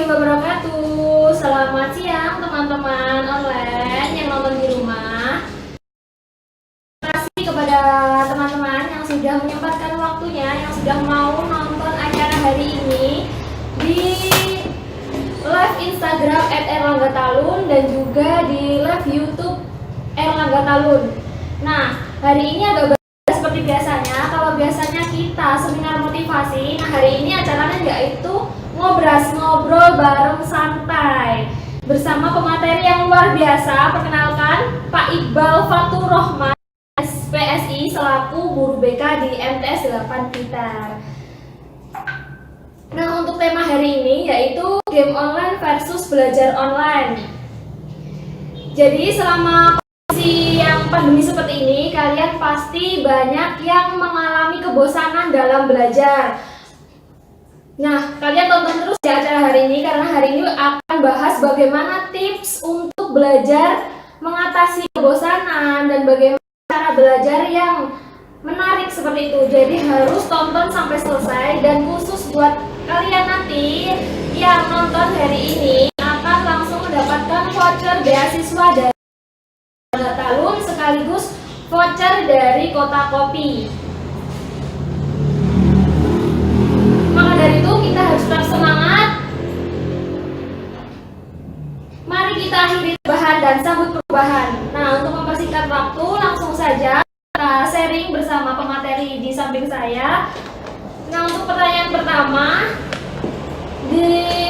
wabarakatuh. Selamat siang teman-teman online yang nonton di rumah. Terima kasih kepada teman-teman yang sudah menyempatkan waktunya, yang sudah mau nonton acara hari ini di live Instagram @erlanggatalun dan juga di live YouTube Erlangga Talun. Nah, hari ini agak berbeda seperti biasanya. Kalau biasanya kita seminar motivasi, nah hari ini acaranya yaitu ngobrol bareng santai bersama pemateri yang luar biasa. Perkenalkan Pak Iqbal Fatur Rahman, SPSI selaku guru BK di MTS 8 Blitar. Nah, untuk tema hari ini yaitu game online versus belajar online. Jadi selama kondisi yang pandemi seperti ini, kalian pasti banyak yang mengalami kebosanan dalam belajar. Nah, kalian tonton terus ya acara hari ini, karena hari ini akan bahas bagaimana tips untuk belajar mengatasi kebosanan dan bagaimana cara belajar yang menarik seperti itu. Jadi harus tonton sampai selesai, dan khusus buat kalian nanti yang nonton hari ini akan langsung mendapatkan voucher beasiswa dari Erlangga Talun sekaligus voucher dari Kota Kopi. Maka dari itu kita harus tetap semangat. Mari kita akhiri perubahan dan sambut perubahan. Nah, untuk mempersingkat waktu, langsung saja kita sharing bersama pemateri di samping saya. Nah, untuk pertanyaan pertama, di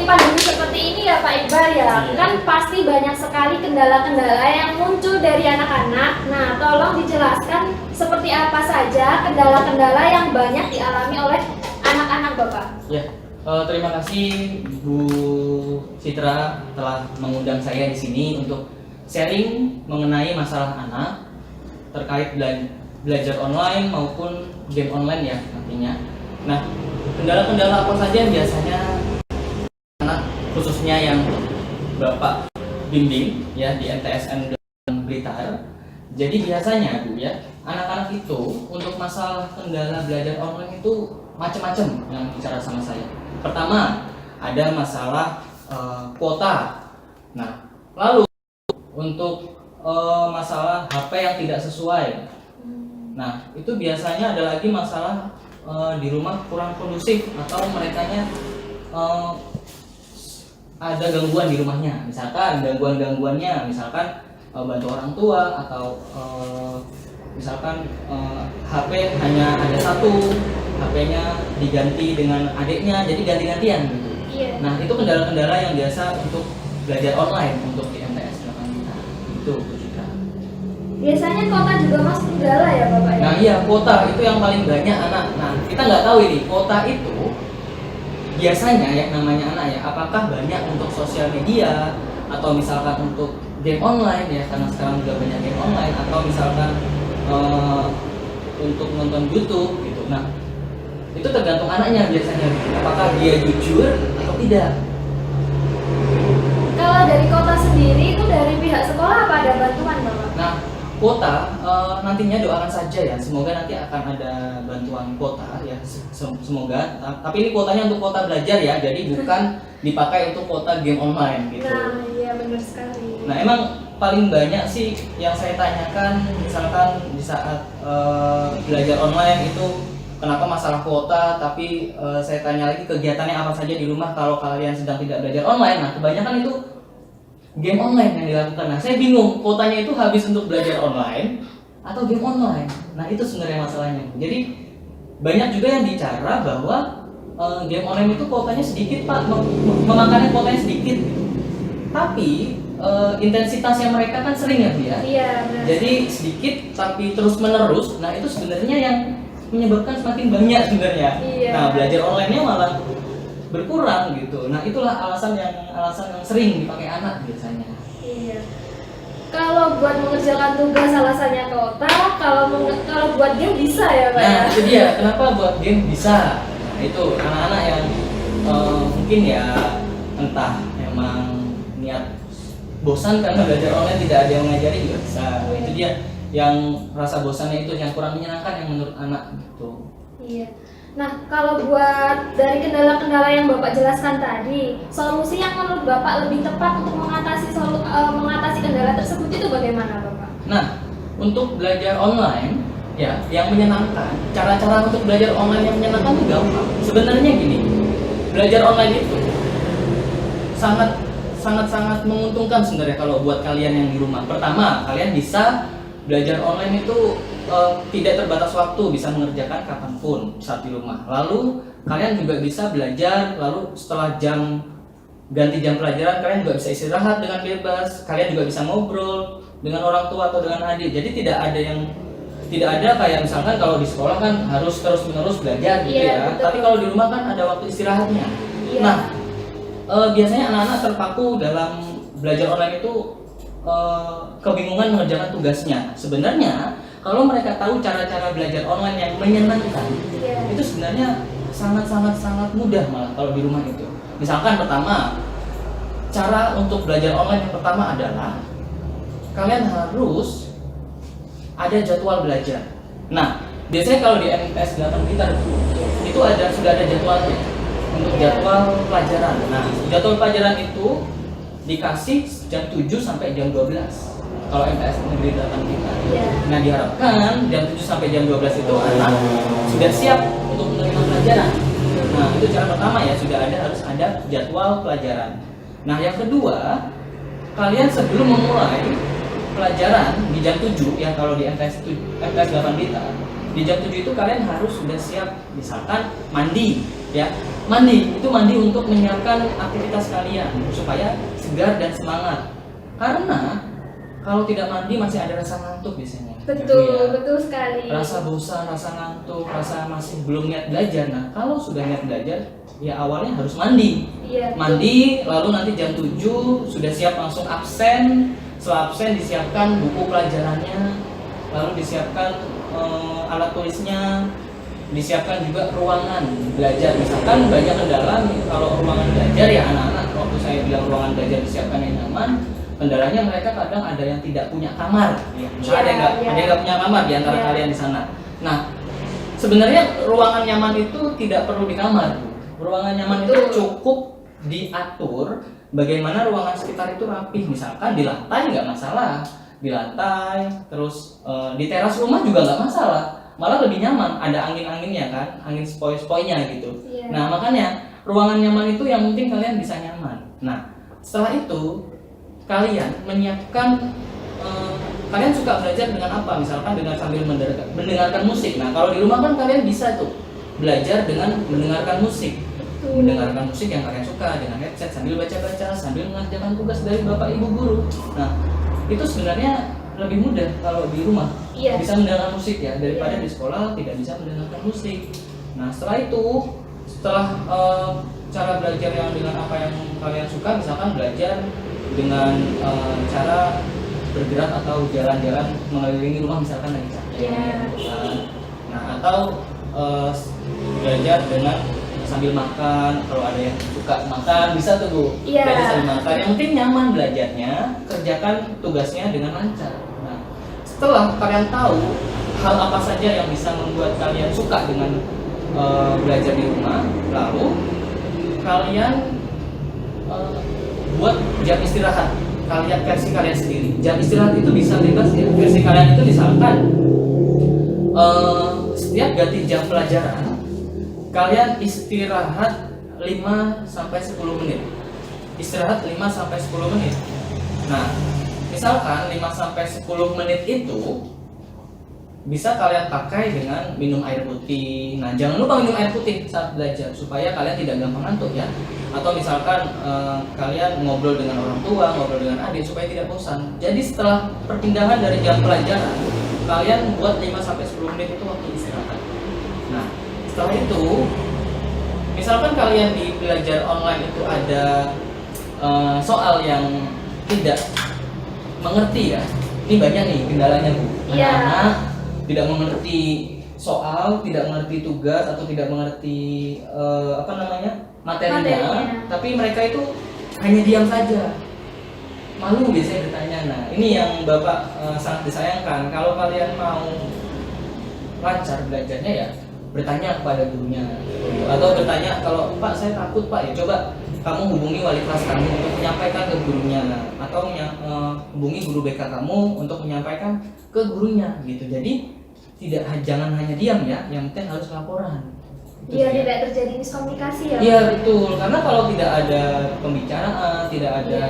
pandemi seperti ini ya Pak Iqbal ya, kan pasti banyak sekali kendala-kendala yang muncul dari anak-anak. Nah, tolong dijelaskan seperti apa saja kendala-kendala yang banyak dialami oleh anak-anak Bapak. Ya, terima kasih Bu Citra telah mengundang saya di sini untuk sharing mengenai masalah anak terkait belajar online maupun game online ya nantinya. Nah, kendala-kendala apa saja yang biasanya anak khususnya yang Bapak bimbing ya di MTSN Blitar. Jadi biasanya Bu ya, anak-anak itu untuk masalah kendala belajar online itu macam-macam yang bicara sama saya. Pertama, ada masalah kuota. Nah, lalu untuk masalah HP yang tidak sesuai. Nah, itu biasanya ada lagi masalah di rumah kurang kondusif atau merekanya ada gangguan di rumahnya. Misalkan gangguannya misalkan bantu orang tua atau misalkan HP hanya ada satu, HP-nya diganti dengan adiknya, jadi ganti-gantian gitu. Iya. Nah, itu kendala-kendala yang biasa untuk belajar online untuk di MTS 8 Blitar. Itu Bu Citra. Biasanya kota juga masuk kendala ya Bapak ya? Nah iya, kuota itu yang paling banyak anak. Nah, kita nggak tahu ini kuota itu biasanya yang namanya anak ya, apakah banyak untuk sosial media atau misalkan untuk game online ya, karena sekarang juga banyak game online, atau misalkan untuk nonton YouTube gitu. Nah, itu tergantung anaknya biasanya, apakah dia jujur atau tidak. Kalau dari kota sendiri itu dari pihak sekolah apa ada bantuan Bapak? Nah, kuota nantinya doakan saja ya, semoga nanti akan ada bantuan kuota ya, semoga. Tapi ini kuotanya untuk kuota belajar ya, jadi bukan dipakai untuk kuota game online gitu. Nah, iya benar sekali. Nah, emang paling banyak sih yang saya tanyakan, misalkan di saat belajar online itu kenapa masalah kuota, tapi saya tanya lagi kegiatannya apa saja di rumah kalau kalian sedang tidak belajar online. Nah, kebanyakan itu game online yang dilakukan. Nah, saya bingung kuotanya itu habis untuk belajar online atau game online. Nah, itu sebenarnya masalahnya. Jadi banyak juga yang bicara bahwa game online itu kuotanya sedikit Pak, memakannya kuotanya sedikit. Tapi intensitasnya mereka kan sering ya Bu ya. Iya benar. Jadi sedikit tapi terus menerus. Nah, itu sebenarnya yang menyebabkan semakin banyak sebenarnya. Iya. Nah, belajar online-nya malah berkurang gitu. Nah, itulah alasan yang sering dipakai anak biasanya. Iya. Kalau buat mengerjakan tugas alasannya kota, kalau buat game bisa ya Pak ya? Nah, itu dia kenapa buat game bisa. Nah, itu anak-anak yang mungkin ya entah emang niat bosan karena belajar online tidak ada yang ngajari juga bisa. Nah, itu dia yang rasa bosannya itu yang kurang menyenangkan yang menurut anak gitu. Iya. Nah, kalau buat dari kendala-kendala yang Bapak jelaskan tadi, solusi yang menurut Bapak lebih tepat untuk mengatasi kendala tersebut itu bagaimana, Bapak? Nah, untuk belajar online ya yang menyenangkan, cara-cara untuk belajar online yang menyenangkan itu gampang. Sebenarnya gini, belajar online itu sangat menguntungkan sebenarnya kalau buat kalian yang di rumah. Pertama, kalian bisa belajar online itu tidak terbatas waktu, bisa mengerjakan kapanpun saat di rumah. Lalu kalian juga bisa belajar, lalu setelah ganti jam pelajaran kalian juga bisa istirahat dengan bebas. Kalian juga bisa ngobrol dengan orang tua atau dengan adik. Jadi tidak ada kayak misalkan kalau di sekolah kan harus terus-menerus belajar gitu ya. Betul. Tapi kalau di rumah kan ada waktu istirahatnya. Iya. Nah, biasanya anak-anak terpaku dalam belajar online itu kebingungan mengerjakan tugasnya. Sebenarnya kalau mereka tahu cara-cara belajar online yang menyenangkan, itu sebenarnya sangat mudah malah kalau di rumah itu. Misalkan pertama, cara untuk belajar online yang pertama adalah kalian harus ada jadwal belajar. Nah, biasanya kalau di MTS 8 Blitar itu sudah ada jadwalnya untuk jadwal pelajaran. Nah, jadwal pelajaran itu dikasih jam 7 sampai jam 12 kalau MTS Negeri 8 Blitar. Nah, diharapkan jam 7 sampai jam 12 itu anak sudah siap untuk menerima pelajaran. Nah, itu cara pertama ya, harus ada jadwal pelajaran. Nah, yang kedua, kalian sebelum memulai pelajaran di jam 7 yang kalau di MTS 8 Blitar, di jam 7 itu kalian harus sudah siap, misalkan mandi ya. Mandi untuk menyiapkan aktivitas kalian supaya segar dan semangat. Karena kalau tidak mandi masih ada rasa ngantuk biasanya. Betul sekali. Rasa bosan, rasa ngantuk, rasa masih belum niat belajar. Nah, kalau sudah niat belajar, ya awalnya harus mandi. Mandi, lalu nanti jam 7 sudah siap langsung absen. Setelah absen disiapkan buku pelajarannya, lalu disiapkan alat tulisnya, disiapkan juga ruangan belajar. Misalkan banyak kendala kalau ruangan belajar ya anak-anak, waktu saya bilang ruangan belajar disiapkan yang nyaman, kendalanya mereka kadang ada yang tidak punya kamar ya. Misalnya ada yang nggak punya kamar di antara kalian di sana. Nah, sebenarnya ruangan nyaman itu tidak perlu di kamar. Ruangan nyaman itu cukup diatur bagaimana ruangan sekitar itu rapih. Misalkan di lantai nggak masalah, di lantai, terus di teras rumah juga nggak masalah, malah lebih nyaman, ada angin-anginnya kan, angin sepoi-sepoinya gitu. Nah, makanya ruangan nyaman itu yang penting kalian bisa nyaman. Nah, setelah itu kalian menyiapkan, kalian suka belajar dengan apa? Misalkan dengan sambil mendengarkan musik. Nah, kalau di rumah kan kalian bisa tuh belajar dengan mendengarkan musik. Mendengarkan musik yang kalian suka dengan headset sambil baca-baca, sambil mengerjakan tugas dari bapak ibu guru. Nah, itu sebenarnya lebih mudah kalau di rumah. Bisa mendengarkan musik ya, daripada di sekolah tidak bisa mendengarkan musik. Nah, setelah cara belajar yang dengan apa yang kalian suka, misalkan belajar dengan cara bergerak atau jalan-jalan mengelilingi rumah, misalkan lagi capek. Nah, atau belajar dengan sambil makan, kalau ada yang suka makan bisa tuh Bu, belajar sambil makan. Yang penting nyaman belajarnya, kerjakan tugasnya dengan lancar. Nah, setelah kalian tahu hal apa saja yang bisa membuat kalian suka dengan belajar di rumah, lalu kalian buat jam istirahat kalian, versi kalian sendiri. Jam istirahat itu bisa bebas ya, versi kalian itu misalkan setiap ganti jam pelajaran kalian istirahat 5-10 menit. Istirahat 5-10 menit. Nah, misalkan 5-10 menit itu bisa kalian pakai dengan minum air putih. Nah, jangan lupa minum air putih saat belajar supaya kalian tidak gampang ngantuk ya. Atau misalkan kalian ngobrol dengan orang tua, ngobrol dengan adik supaya tidak bosan. Jadi setelah perpindahan dari jam pelajaran, kalian buat 5-10 menit itu waktu istirahat. Nah, setelah itu, misalkan kalian di belajar online itu ada soal yang tidak mengerti ya. Ini banyak nih kendalanya Bu. Anak-anak tidak mengerti soal, tidak mengerti tugas atau tidak mengerti materinya, tapi mereka itu hanya diam saja, malu biasanya bertanya. Nah, ini yang Bapak sangat disayangkan. Kalau kalian mau lancar belajarnya ya bertanya kepada gurunya atau bertanya kalau Pak saya takut Pak, ya coba kamu hubungi wali kelas kamu untuk menyampaikan ke gurunya atau hubungi guru BK kamu untuk menyampaikan ke gurunya gitu. Jadi jangan hanya diam ya, yang penting harus laporan. Biar tidak terjadi miskomunikasi ya. Iya betul, karena kalau tidak ada pembicaraan, tidak ada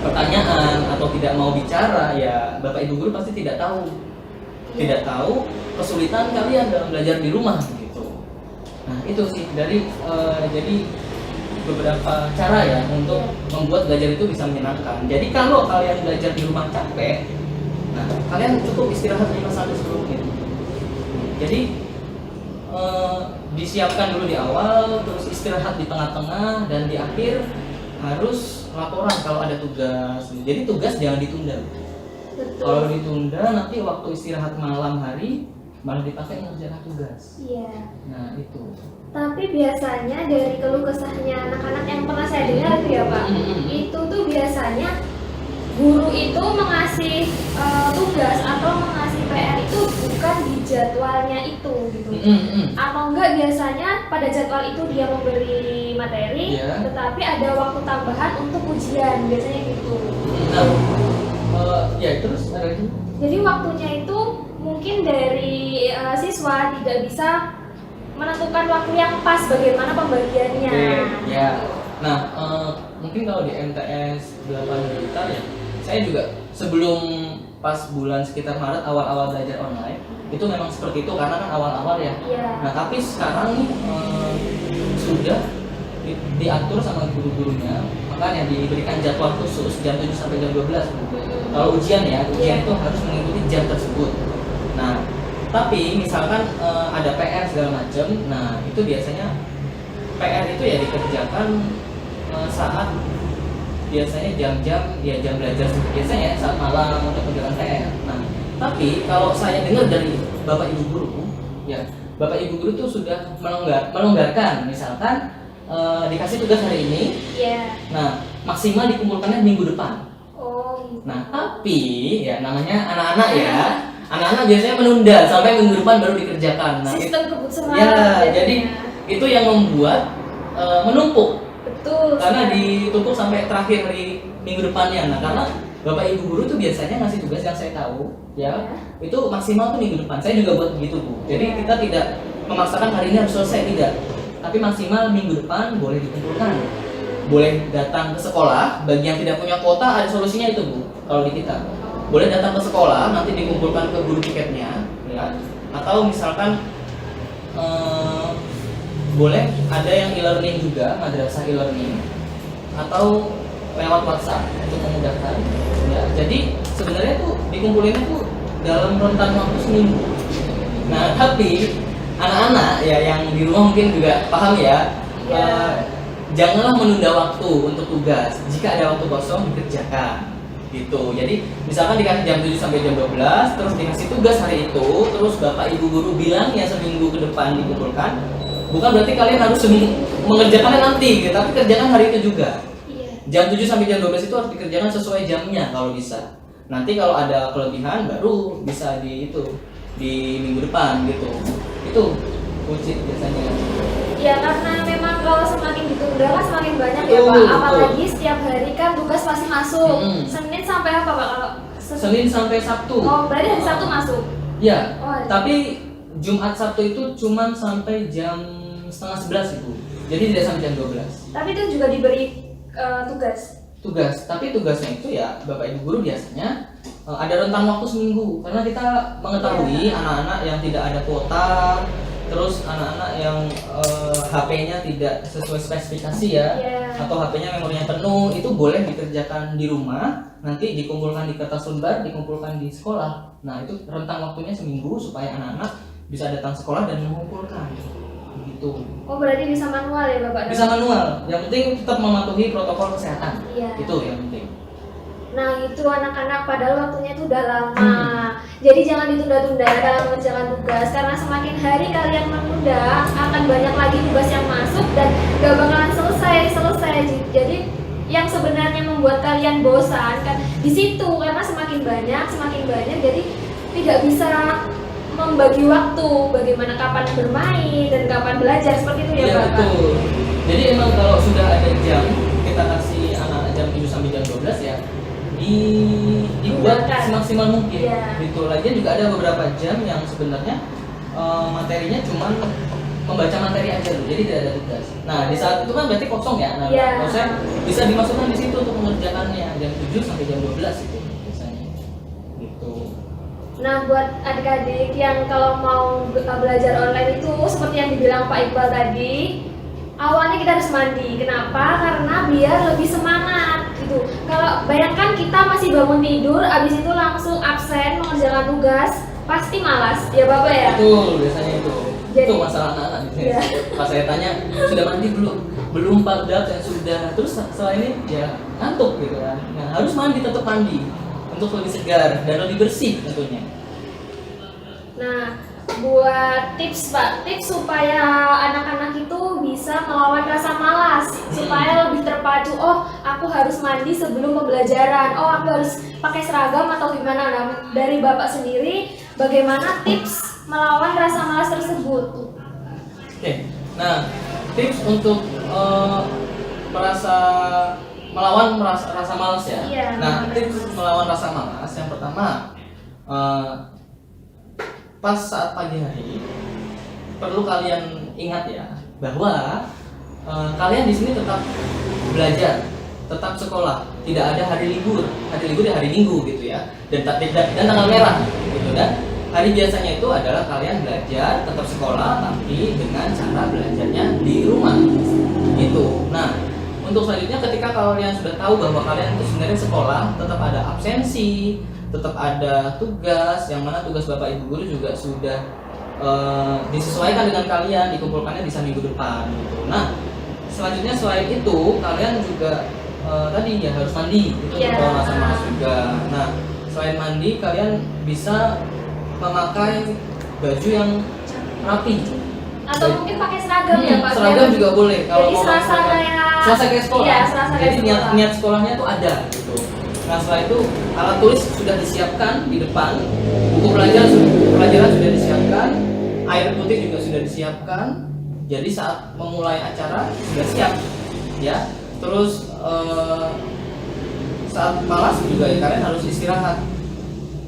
pertanyaan atau tidak mau bicara, ya Bapak Ibu guru pasti tidak tahu kesulitan kalian dalam belajar di rumah gitu. Nah itu sih jadi beberapa cara ya untuk membuat belajar itu bisa menyenangkan. Jadi kalau kalian belajar di rumah capek, nah kalian cukup istirahat 5 sampai 10 menit. Jadi disiapkan dulu di awal, terus istirahat di tengah-tengah, dan di akhir harus laporan kalau ada tugas. Jadi tugas jangan ditunda. Betul. Kalau ditunda nanti waktu istirahat malam hari malah dipakai mengerjakan tugas. Iya. Nah itu. Tapi biasanya dari keluh kesahnya anak-anak yang pernah saya dengar itu ya Pak, itu tuh biasanya guru itu mengasih tugas atau mengasih PR itu bukan di jadwalnya itu gitu. Atau enggak biasanya pada jadwal itu dia memberi materi, tetapi ada waktu tambahan untuk ujian, biasanya gitu. Ya terus ada lagi. Jadi waktunya itu mungkin dari siswa tidak bisa menentukan waktu yang pas bagaimana pembagiannya. Ya. Nah, mungkin kalau di MTS 8 juta ya, saya juga sebelum pas bulan sekitar Maret awal-awal belajar online itu memang seperti itu karena kan awal-awal ya. Nah, tapi sekarang nih sudah diatur sama guru-gurunya, makanya diberikan jadwal khusus jam 7 sampai jam 12. Kalau ujian itu harus mengikuti jam tersebut. Nah, tapi misalkan ada PR segala macam, nah itu biasanya PR itu ya dikerjakan saat biasanya jam belajar biasanya saat malam untuk kerjaan PR. Nah, tapi kalau saya dengar dari Bapak Ibu guru, ya Bapak Ibu guru tuh sudah melonggarkan, misalkan dikasih tugas hari ini, nah maksimal dikumpulkannya minggu depan. Nah, tapi ya namanya anak-anak ya. Anak-anak biasanya menunda sampai minggu depan baru dikerjakan. Nah, sistem kebut semangat. Ya, jadi itu yang membuat menumpuk. Betul. Karena ditumpuk sampai terakhir hari minggu depannya. Nah, karena Bapak Ibu guru tuh biasanya ngasih tugas yang saya tahu, itu maksimal tuh minggu depan. Saya juga buat begitu, Bu. Jadi kita tidak memaksakan hari ini harus selesai, tidak. Tapi maksimal minggu depan boleh dikumpulkan. Boleh datang ke sekolah. Bagi yang tidak punya kuota ada solusinya itu, Bu. Kalau di kita. Boleh datang ke sekolah, nanti dikumpulkan ke guru tiketnya, ya. Atau misalkan boleh ada yang e-learning juga, madrasah e-learning, atau lewat WhatsApp untuk memudahkan. Ya, jadi sebenarnya tuh dikumpulinnya tuh dalam rentan waktu seminggu. Nah, tapi anak-anak ya yang di rumah mungkin juga paham ya. Janganlah menunda waktu untuk tugas. Jika ada waktu kosong dikerjakan. Gitu. Jadi misalkan dikasih jam 7 sampai jam 12, terus dikasih tugas hari itu, terus Bapak Ibu guru bilang ya seminggu ke depan dikumpulkan. Bukan berarti kalian harus mengerjakannya nanti, gitu, tapi kerjakan hari itu juga. Jam 7 sampai jam 12 itu harus dikerjakan sesuai jamnya kalau bisa. Nanti kalau ada kelebihan baru bisa di minggu depan gitu. Itu kunci biasanya. Ya karena memang kalau semakin ditunda kan semakin banyak ya Pak. Apalagi setiap hari kan tugas pasti masuk. Senin sampai apa Pak kalau? Senin sampai Sabtu. Oh, berarti hari Sabtu masuk? Ya. Tapi Jumat Sabtu itu cuma sampai jam setengah 11 Ibu. Jadi tidak sampai jam 12. Tapi itu juga diberi tugas. Tapi tugasnya itu ya Bapak Ibu guru biasanya ada rentang waktu seminggu karena kita mengetahui anak-anak yang tidak ada kuota, terus anak-anak yang HP-nya tidak sesuai spesifikasi atau HP-nya memorinya penuh, itu boleh dikerjakan di rumah, nanti dikumpulkan di kertas lembar, dikumpulkan di sekolah. Nah, itu rentang waktunya seminggu supaya anak-anak bisa datang sekolah dan mengumpulkan. Gitu. Oh, berarti bisa manual ya Bapak? Bisa manual. Yang penting tetap mematuhi protokol kesehatan. Itu yang penting. Nah, itu anak-anak padahal waktunya itu udah lama. Jadi jangan ditunda-tunda dalam mengerjakan tugas, karena semakin hari kalian menunda akan banyak lagi tugas yang masuk dan gak bakalan selesai. Jadi yang sebenarnya membuat kalian bosan kan di situ, karena semakin banyak jadi tidak bisa membagi waktu, bagaimana kapan bermain dan kapan belajar, seperti itu ya Iya Bapak? betul. Jadi emang kalau sudah ada jam, kita kasih anak jam 7 sampai jam 12 ya, dibuat Gunakan. semaksimal mungkin. Iya. Gitu. Lagian juga ada beberapa jam yang sebenarnya materinya cuma membaca materi aja loh, jadi tidak ada tugas. Nah di saat itu kan berarti kosong ya. Nah Iya. maksudnya bisa dimasukkan di situ untuk mengerjakannya jam 7 sampai jam 12 itu biasanya. Gitu. Nah, buat adik-adik yang kalau mau belajar online itu seperti yang dibilang Pak Iqbal tadi, awalnya kita harus mandi. Kenapa? Karena biar lebih semangat gitu. Kalau bayangkan kita masih bangun tidur, abis itu langsung absen mengerjakan tugas, pasti malas. Ya Bapak ya? Betul, biasanya itu. Jadi- Itu masalah anak-anak gitu. Iya. Pas saya tanya, sudah mandi belum? Belum Pak Dap, saya sudah. Terus setelah ini ya ngantuk gitu kan. Nah, harus mandi, tetap mandi untuk lebih segar dan lebih bersih tentunya. Nah, buat tips Pak, tips supaya anak-anak itu bisa melawan rasa malas, supaya lebih terpacu. Oh, aku harus mandi sebelum pembelajaran. Oh, aku harus pakai seragam atau gimana? Nah, dari Bapak sendiri, bagaimana tips melawan rasa malas tersebut? Oke. Nah, tips untuk melawan rasa malas ya. Iya, Nah, melawan tips rasa malas. melawan rasa malas yang pertama, pas saat pagi hari perlu kalian ingat ya bahwa kalian di sini tetap belajar, tetap sekolah, tidak ada hari libur di hari Minggu gitu ya, dan tanggal merah gitu. Dan hari biasanya itu adalah kalian belajar, tetap sekolah, tapi dengan cara belajarnya di rumah gitu. Nah, untuk selanjutnya ketika kalian sudah tahu bahwa kalian itu sebenarnya sekolah, tetap ada absensi, tetap ada tugas, yang mana tugas Bapak Ibu guru juga sudah disesuaikan dengan kalian, dikumpulkannya bisa minggu depan gitu. Nah, selanjutnya selain itu kalian juga tadi ya harus mandi, itu Iya. untuk rasa malas juga. Nah, selain mandi kalian bisa memakai baju yang rapi. Atau mungkin pakai seragam ya Pak? Seragam juga boleh Jadi kalau mau serasa pakai seragam. kayak Serasa kayak sekolah. Iya, serasa kayak Jadi sekolah. niat sekolahnya tuh ada gitu. Nah setelah itu alat tulis sudah disiapkan di depan, buku pelajaran sudah disiapkan, air putih juga sudah disiapkan. Jadi saat memulai acara sudah siap, ya. Terus saat malas juga ya, kalian harus istirahat,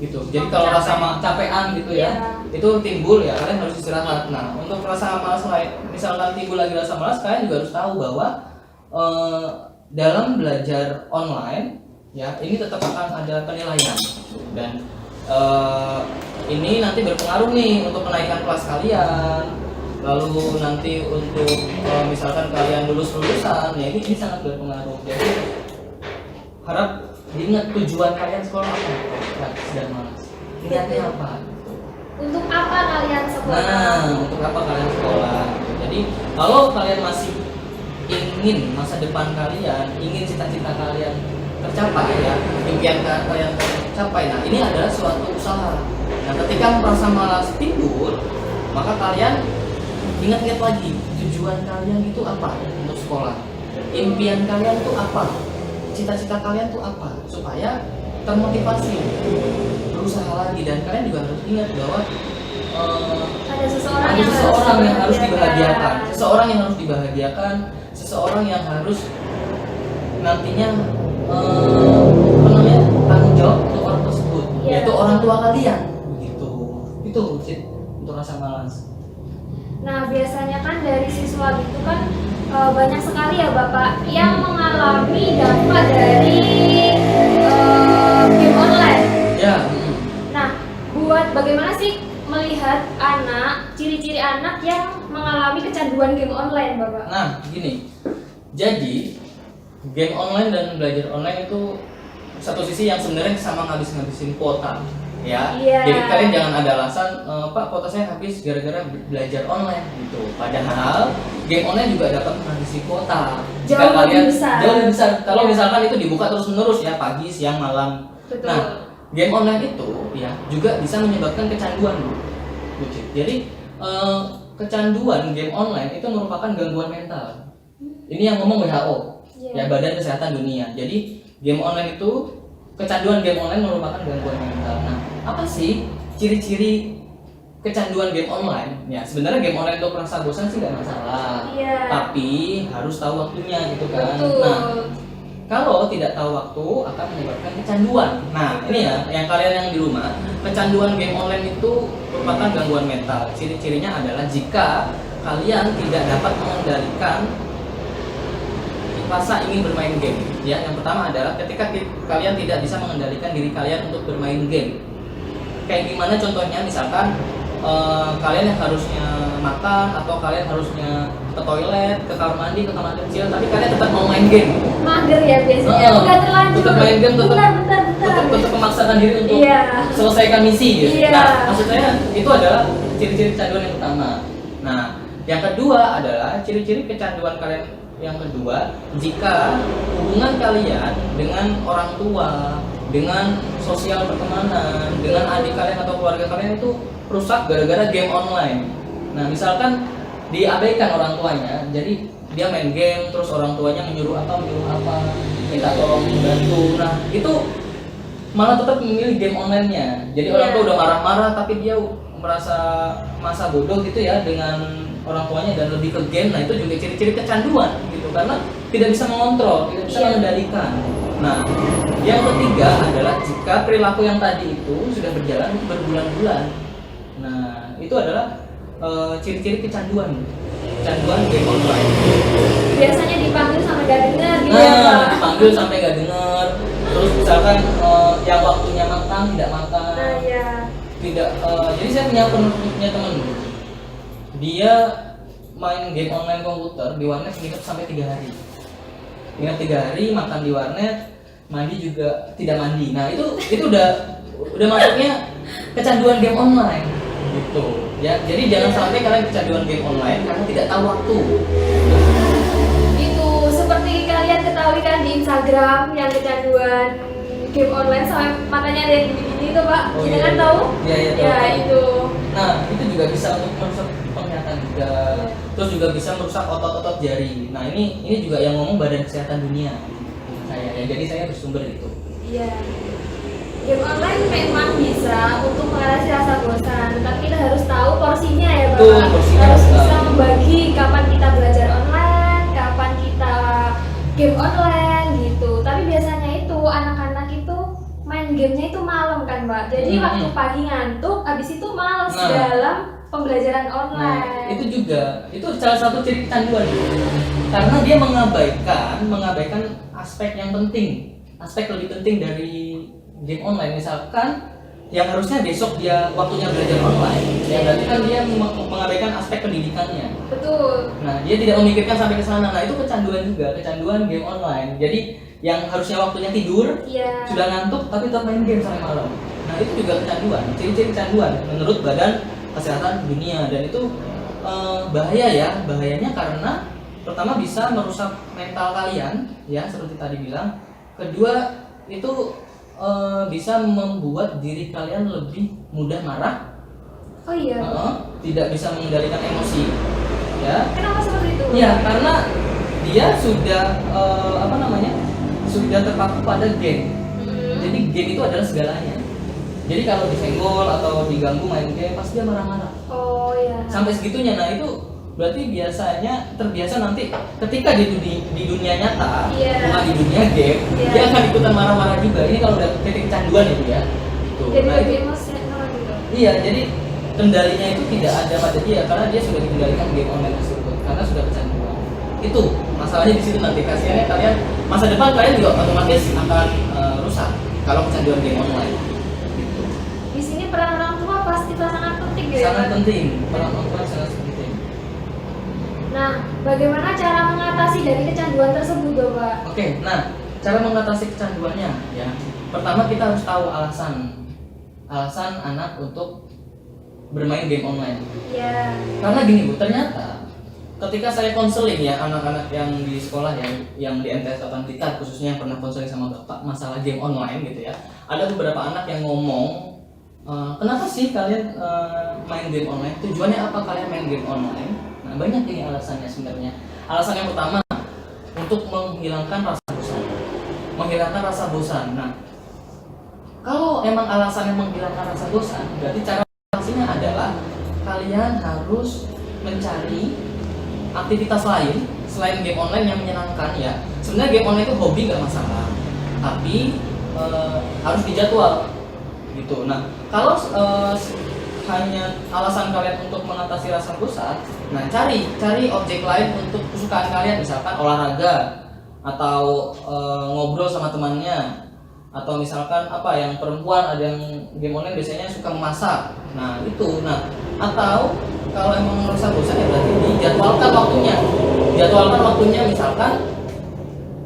gitu. Jadi kalau rasa capean gitu ya, itu timbul ya kalian harus istirahat. Nah untuk rasa malas lain, misalkan timbul lagi rasa malas, kalian juga harus tahu bahwa dalam belajar online ya ini tetap akan ada penilaian dan ini nanti berpengaruh nih untuk kenaikan kelas kalian, lalu nanti untuk misalkan kalian lulusan ya ini sangat berpengaruh. Jadi harap diingat tujuan kalian sekolah apa sedang malas, niatnya apa. Untuk apa kalian sekolah? Nah, untuk apa kalian sekolah? Jadi kalau kalian masih ingin masa depan kalian, ingin cita-cita kalian tercapai ya, impian kalian tercapai. Nah, ini adalah suatu usaha. Nah, ketika merasa malas timbul, maka kalian ingat-ingat lagi tujuan kalian itu apa untuk sekolah. Impian kalian itu apa? Cita-cita kalian itu apa? Supaya termotivasi berusaha lagi. Dan kalian juga harus ingat bahwa Ada seseorang yang harus dibahagiakan, seseorang yang harus dibahagiakan, seseorang yang harus nantinya tanggung jawab untuk orang tersebut, Iya. yaitu orang tua kalian, begitu. Itu Cid, untuk rasa malas. Nah, biasanya kan dari siswa gitu kan banyak sekali ya Bapak yang mengalami dampak dari game online. Ya. Nah, buat bagaimana sih melihat anak, ciri-ciri anak yang mengalami kecanduan game online, Bapak? Nah, gini. Jadi game online dan belajar online itu satu sisi yang sebenarnya sama ngabisin kuota, ya. Iya. Jadi kalian jangan ada alasan, Pak, kuota saya habis gara-gara belajar online gitu. Padahal game online juga dapat menghabisi kuota. Jauh lebih besar. Jauh lebih besar. Kalau Iya. misalkan itu dibuka terus-menerus ya, pagi, siang, malam. Betul. Nah, game online itu ya juga bisa menyebabkan kecanduan, Bu. Jadi kecanduan game online itu merupakan gangguan mental. Ini yang ngomong WHO, Iya. ya Badan Kesehatan Dunia. Jadi game online itu, kecanduan game online merupakan gangguan mental. Nah, apa sih ciri-ciri kecanduan game online, ya sebenarnya game online untuk merasa bosan sih nggak masalah, Iya. tapi harus tahu waktunya gitu kan. Betul. Nah, kalau tidak tahu waktu akan menyebabkan kecanduan. Nah, ini ya, yang kalian yang di rumah, kecanduan game online itu merupakan gangguan mental. Ciri-cirinya adalah jika kalian tidak dapat mengendalikan rasa ingin bermain game. Ya, yang pertama adalah ketika kalian tidak bisa mengendalikan diri kalian untuk bermain game. Kayak gimana contohnya, misalkan kalian yang harusnya makan atau kalian harusnya ke toilet, ke kamar mandi kecil, tapi kalian tetap mau main game. Mager ya biasanya, udah terlanjur. Tetap main game, bentar. tetap memaksakan diri untuk Iya. selesaikan misi gitu. Iya. Nah, maksudnya itu adalah ciri-ciri kecanduan yang pertama. Nah, yang kedua adalah ciri-ciri kecanduan kalian yang kedua, jika hubungan kalian dengan orang tua, dengan sosial pertemanan, dengan adik kalian atau keluarga kalian itu rusak gara-gara game online. Nah, misalkan diabaikan orang tuanya, jadi dia main game terus orang tuanya menyuruh apa, minta tolong membantu. Nah, itu malah tetap memilih game online-nya. Jadi orang tua udah marah-marah tapi dia merasa masa bodoh gitu ya dengan orang tuanya dan lebih ke game. Nah, itu juga ciri-ciri kecanduan gitu, karena tidak bisa mengontrol, tidak bisa mengendalikan. Nah, yang ketiga adalah jika perilaku yang tadi itu sudah berjalan berbulan-bulan. Nah, itu adalah ciri-ciri kecanduan game online. Biasanya dipanggil sampai gak denger gitu ya, Pak. Dipanggil sampai gak denger. Terus misalkan yang waktunya makan tidak makan. Nah, ya. Tidak. Jadi saya punya teman, dia main game online komputer di warnet nginep sampai 3 hari. Nginep 3 hari, makan di warnet, mandi juga tidak mandi. Nah, itu udah masuknya kecanduan game online gitu. Ya, jadi jangan sampai kalian kecanduan game online karena tidak tahu waktu. Itu seperti kalian ketahui kan di Instagram yang kecanduan game online sampai matanya ada yang gini-gini itu, Pak. Oh, Kita iya. kan tahu? Iya, Ya, tahu. itu. Nah, itu juga bisa untuk merusak penglihatan juga. Terus juga bisa merusak otot-otot jari. Nah, ini juga yang ngomong Badan Kesehatan Dunia. Saya ya, jadi saya bersumber itu. Iya. Game online memang bisa untuk mengatasi rasa bosan, tapi kita harus tahu porsinya ya, Bapak. Betul, porsinya harus harus bisa tahu. membagi kapan kita belajar online, kapan kita game online gitu. Tapi biasanya itu anak-anak itu main gamenya itu malam kan, Mbak. Jadi waktu pagi ngantuk, habis itu males dalam pembelajaran online. Nah, itu salah satu ciri kecanduan. Karena dia mengabaikan aspek yang penting, aspek lebih penting dari game online. Misalkan yang harusnya besok dia waktunya belajar online, ya berarti kan dia mengabaikan aspek pendidikannya. Betul. Nah, dia tidak memikirkan sampai ke sana. Nah, itu kecanduan juga, kecanduan game online. Jadi yang harusnya waktunya tidur, Iya. sudah ngantuk tapi tetap main game sampai malam. Nah, itu juga kecanduan, ciri-ciri kecanduan menurut Badan Kesehatan Dunia. Dan itu bahayanya karena pertama bisa merusak mental kalian, ya seperti tadi bilang. Kedua, itu bisa membuat diri kalian lebih mudah marah. Oh iya. Tidak bisa mengendalikan emosi, ya. Kenapa seperti itu? Ya, karena dia sudah sudah terpaku pada game. Jadi game itu adalah segalanya. Jadi kalau disenggol atau diganggu main game pasti dia marah-marah. Oh iya. Sampai segitunya. Nah, itu berarti biasanya terbiasa nanti ketika di dunia nyata, bukan di dunia game, dia akan ikutan marah-marah juga. Ini kalau udah titik kecanduan itu ya. Gitu. Jadi Nah, lebih emosional gitu. iya, jadi kendalinya itu tidak ada pada dia karena dia sudah dikendalikan game online tersebut karena sudah kecanduan. Itu masalahnya di situ nanti. Kasihannya kalian masa depan kalian juga otomatis akan rusak kalau kecanduan game online. Gitu. Di sini peran orang tua pasti sangat penting gitu Sangat ya. penting, peran orang tua sangat penting. Nah, bagaimana cara mengatasi dari kecanduan tersebut, Bapak? Oke, nah cara mengatasi kecanduannya ya. Pertama kita harus tahu alasan anak untuk bermain game online. Ya. Karena gini Bu, ternyata ketika saya konseling ya anak-anak yang di sekolah yang di MTS Tapan Blitar khususnya yang pernah konseling sama Bapak masalah game online gitu ya. Ada beberapa anak yang ngomong, kenapa sih kalian main game online? Tujuannya apa kalian main game online? Nah, banyak ini alasannya sebenarnya. Alasan yang pertama untuk menghilangkan rasa bosan. Menghilangkan rasa bosan. Nah, kalau emang alasannya menghilangkan rasa bosan, berarti cara implementasinya adalah kalian harus mencari aktivitas lain selain game online yang menyenangkan ya. Sebenarnya game online itu hobi nggak masalah, tapi harus dijadwal gitu. Nah, kalau hanya alasan kalian untuk mengatasi rasa bosan, nah cari objek lain untuk kesukaan kalian, misalkan olahraga atau ngobrol sama temannya, atau misalkan apa yang perempuan ada yang game online biasanya suka memasak. Nah itu, atau kalau emang merasa bosan ya berarti dijadwalkan waktunya misalkan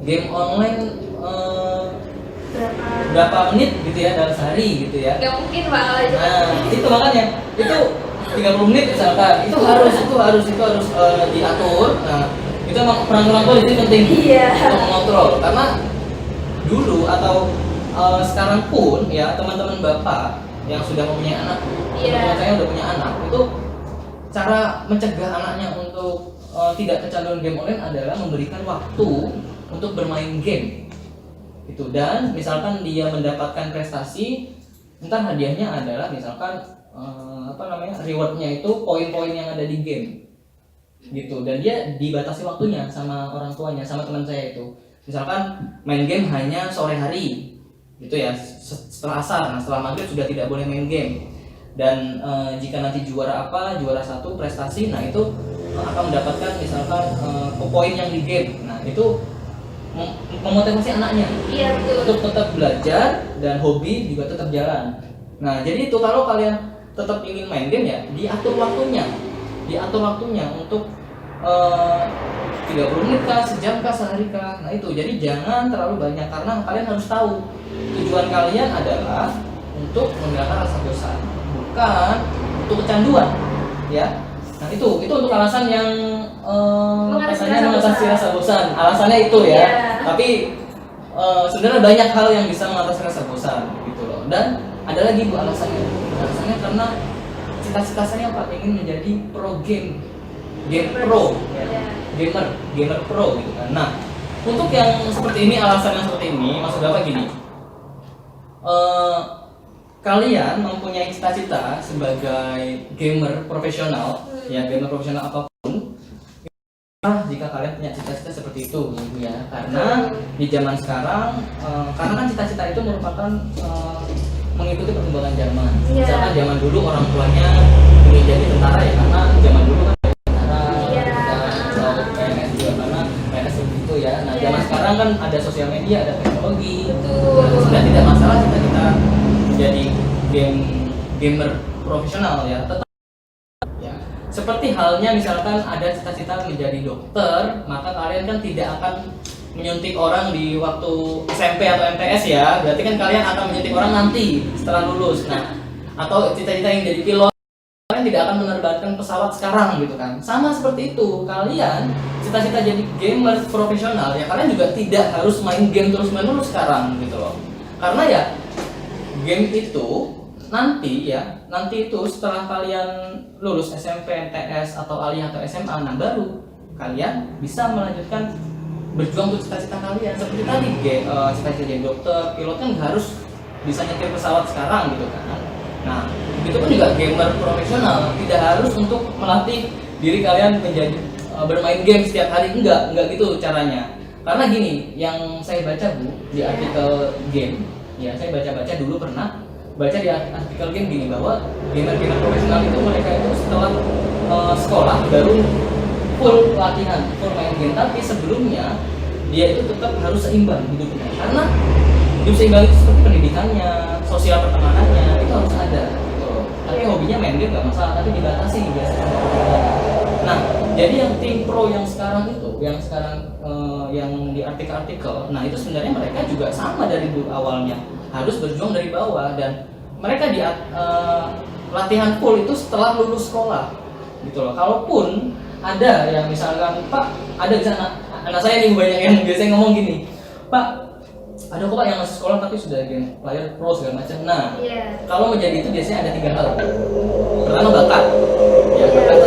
game online berapa menit gitu ya dalam sehari gitu ya. Gak mungkin Pak kalau itu. Nah itu makanya itu 30 menit misalkan itu harus diatur. Nah itu emang peran orang tua itu penting untuk mengontrol, karena dulu atau sekarang pun ya teman-teman bapak yang sudah mempunyai anak, teman saya udah punya anak, itu cara mencegah anaknya untuk tidak kecanduan game online adalah memberikan waktu untuk bermain game gitu. Dan misalkan dia mendapatkan prestasi, entar hadiahnya adalah misalkan rewardnya itu poin-poin yang ada di game gitu. Dan dia dibatasi waktunya sama orang tuanya, sama teman saya itu, misalkan main game hanya sore hari gitu ya, setelah asar. Nah setelah maghrib sudah tidak boleh main game. Dan jika nanti juara satu prestasi, nah itu akan mendapatkan misalkan poin yang di game. Nah itu memotivasi anaknya untuk tetap belajar dan hobi juga tetap jalan. Nah jadi itu, kalau kalian tetap ingin main game ya diatur waktunya untuk 30 menit kah, sejam kah, sehari kah. Nah itu, jadi jangan terlalu banyak, karena kalian harus tahu tujuan kalian adalah untuk menghilangkan rasa bosan, bukan untuk kecanduan ya. Nah itu untuk alasan yang katanya mengatasi rasa bosan, alasannya itu ya. Tapi sebenarnya banyak hal yang bisa mengatasi rasa bosan gitu loh. Dan ada lagi Bu alasannya karena cita-cita saya Pak ingin menjadi pro game pro ya. gamer pro gitu kan. Nah untuk yang seperti ini, alasan yang seperti ini, maksud Bapak gini, kalian mempunyai cita-cita sebagai gamer profesional ya, gamer profesional apapun, jika kalian punya cita-cita seperti itu ya, karena di zaman sekarang karena kan cita-cita itu merupakan mengikuti perkembangan zaman. Misalkan zaman dulu orang tuanya ingin jadi tentara ya, karena zaman dulu kan PNS juga karena PNS begitu ya. Nah zaman sekarang kan ada sosial media, ada teknologi. Sudah tidak masalah kita menjadi gamer profesional ya. Tetap ya, seperti halnya misalkan ada cita-cita menjadi dokter, maka kalian kan tidak akan menyuntik orang di waktu SMP atau MTS ya. Berarti kan kalian akan menyuntik orang nanti setelah lulus. Nah, atau cita-cita yang jadi pilot, kalian tidak akan menerbangkan pesawat sekarang gitu kan. Sama seperti itu, kalian cita-cita jadi gamer profesional ya, kalian juga tidak harus main game terus-menerus sekarang gitu loh. Karena ya game itu nanti itu setelah kalian lulus SMP, MTS atau aliyah atau SMA, nah baru kalian bisa melanjutkan berjuang untuk cita-cita kalian. Seperti tadi cita-cita jadi dokter, pilot kan harus bisa nyetir pesawat sekarang gitu kan. Nah itu pun juga gamer profesional, tidak harus untuk melatih diri kalian menjadi bermain game setiap hari, enggak gitu caranya. Karena gini, yang saya baca Bu di artikel game ya, saya baca dulu pernah baca di artikel game gini, bahwa gamer profesional itu mereka itu setelah sekolah baru full latihan, full main game, tapi sebelumnya dia itu tetap harus seimbang hidupnya. Karena hidup seimbang itu seperti pendidikannya, sosial pertemanannya itu harus ada gitu. Tapi hobinya main game nggak masalah, tapi dibatasi biasanya. Nah jadi yang tim pro yang sekarang itu, yang di artikel, nah itu sebenarnya mereka juga sama dari dulu awalnya harus berjuang dari bawah, dan mereka di latihan full itu setelah lulus sekolah gitu loh. Kalaupun ada yang misalkan Pak, ada di sana anak saya nih banyak yang biasanya ngomong gini, Pak ada kok Pak yang masih sekolah tapi sudah game player pro segala macam. Nah kalau menjadi itu biasanya ada 3 hal. Pertama bakat ya, bakat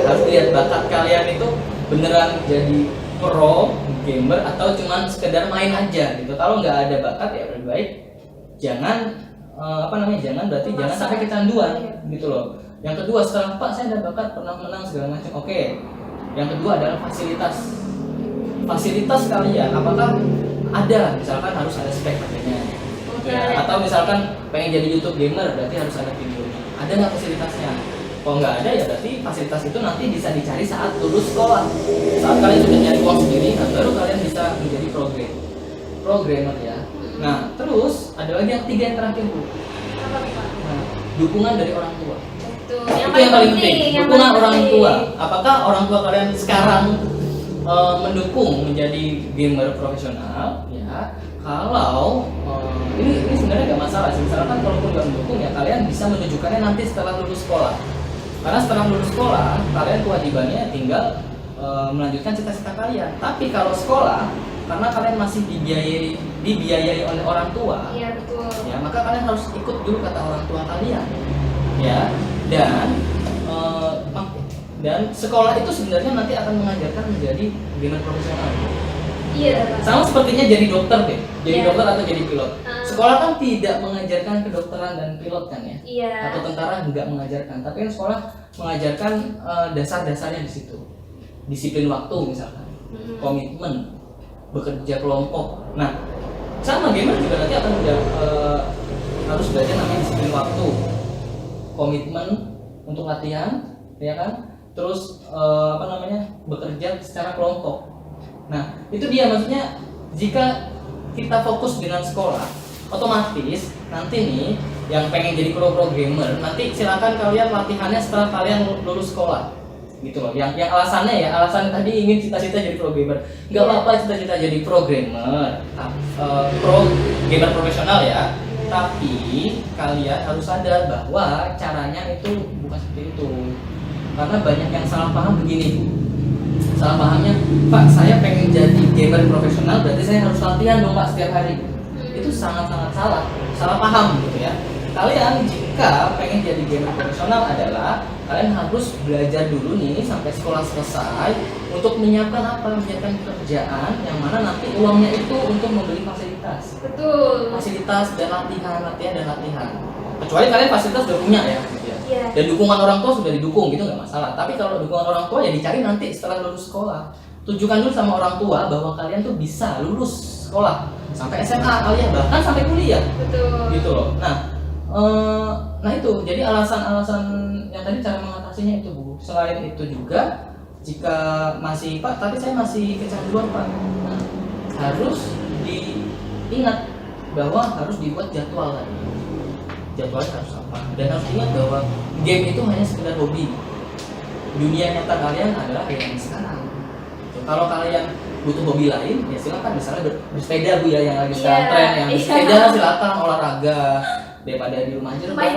harus lihat bakat kalian itu beneran jadi pro gamer atau cuman sekedar main aja gitu. Kalau nggak ada bakat ya lebih baik jangan jangan berarti jangan sampai kecanduan gitu loh. Yang kedua, setelah Pak saya ada bakat, pernah menang segala macam, oke. Yang kedua adalah fasilitas kalian, apakah ada, misalkan harus ada spek HP-nya ya, atau misalkan pengen jadi YouTube gamer berarti harus ada videonya, ada nggak fasilitasnya? Kalau nggak ada ya berarti fasilitas itu nanti bisa dicari saat lulus sekolah, saat kalian sudah nyari uang sendiri, nah baru kalian bisa menjadi programmer ya. Nah terus ada lagi yang ketiga yang terakhir Bu. Apa nih, Pak? Nah, dukungan dari orang tua. Itu Itu yang paling penting. Dukungan orang tua. Apakah orang tua kalian sekarang mendukung menjadi gamer profesional? Ya, kalau ini sebenarnya nggak masalah sih. Misalkan kalaupun nggak mendukung ya kalian bisa menunjukkannya nanti setelah lulus sekolah. Karena setelah lulus sekolah kalian kewajibannya tinggal melanjutkan cita-cita kalian. Tapi kalau sekolah, karena kalian masih dibiayai oleh orang tua, iya betul. ya maka kalian harus ikut dulu kata orang tua kalian, ya. Dan sekolah itu sebenarnya nanti akan mengajarkan menjadi gamer profesional. Iya. Sama sepertinya jadi dokter deh, jadi Iya. dokter atau jadi pilot. Sekolah kan tidak mengajarkan kedokteran dan pilot kan ya, Iya. atau tentara juga mengajarkan, tapi kan sekolah mengajarkan dasar-dasarnya di situ, disiplin waktu misalkan, komitmen, bekerja kelompok. Nah, sama gamer juga nanti akan harus belajar namanya disiplin waktu, komitmen untuk latihan, ya kan? Terus bekerja secara kelompok. Nah, itu dia maksudnya jika kita fokus dengan sekolah, otomatis nanti nih yang pengen jadi pro gamer nanti silakan kalian latihannya setelah kalian lulus sekolah. Gitu loh. Yang alasannya tadi ingin cita-cita jadi pro gamer. Enggak apa-apa cita-cita jadi pro gamer. Pro gamer profesional ya. Tapi kalian harus sadar bahwa caranya itu bukan seperti itu. Karena banyak yang salah paham begini. Salah pahamnya, Pak saya pengen jadi gamer profesional berarti saya harus latihan dong Pak setiap hari. Itu sangat-sangat salah paham gitu ya. Kalian jika pengen jadi gamer profesional adalah kalian harus belajar dulu nih sampai sekolah selesai untuk menyiapkan pekerjaan yang mana nanti uangnya itu untuk membeli fasilitas. Betul. Fasilitas dan latihan. Kecuali kalian fasilitas udah punya ya. Iya. Dan dukungan orang tua sudah didukung gitu nggak masalah. Tapi kalau dukungan orang tua ya dicari nanti setelah lulus sekolah. Tunjukkan dulu sama orang tua bahwa kalian tuh bisa lulus sekolah sampai SMA kalian bahkan sampai kuliah. Betul. Gitu loh. Nah itu jadi alasan-alasan yang tadi cara mengatasinya itu Bu. Selain itu juga jika masih Pak tapi saya masih kecanduan Pak, nah, harus diingat bahwa harus dibuat jadwal tadi. Jadwalnya harus apa? Dan harus ingat bahwa game itu hanya sekedar hobi. Dunia nyata kalian adalah yang sekarang. Kalau kalian butuh hobi lain, ya silakan misalnya bersepeda Bu ya yang lagi sekarang tren yang bersepeda silakan olahraga daripada di rumah aja main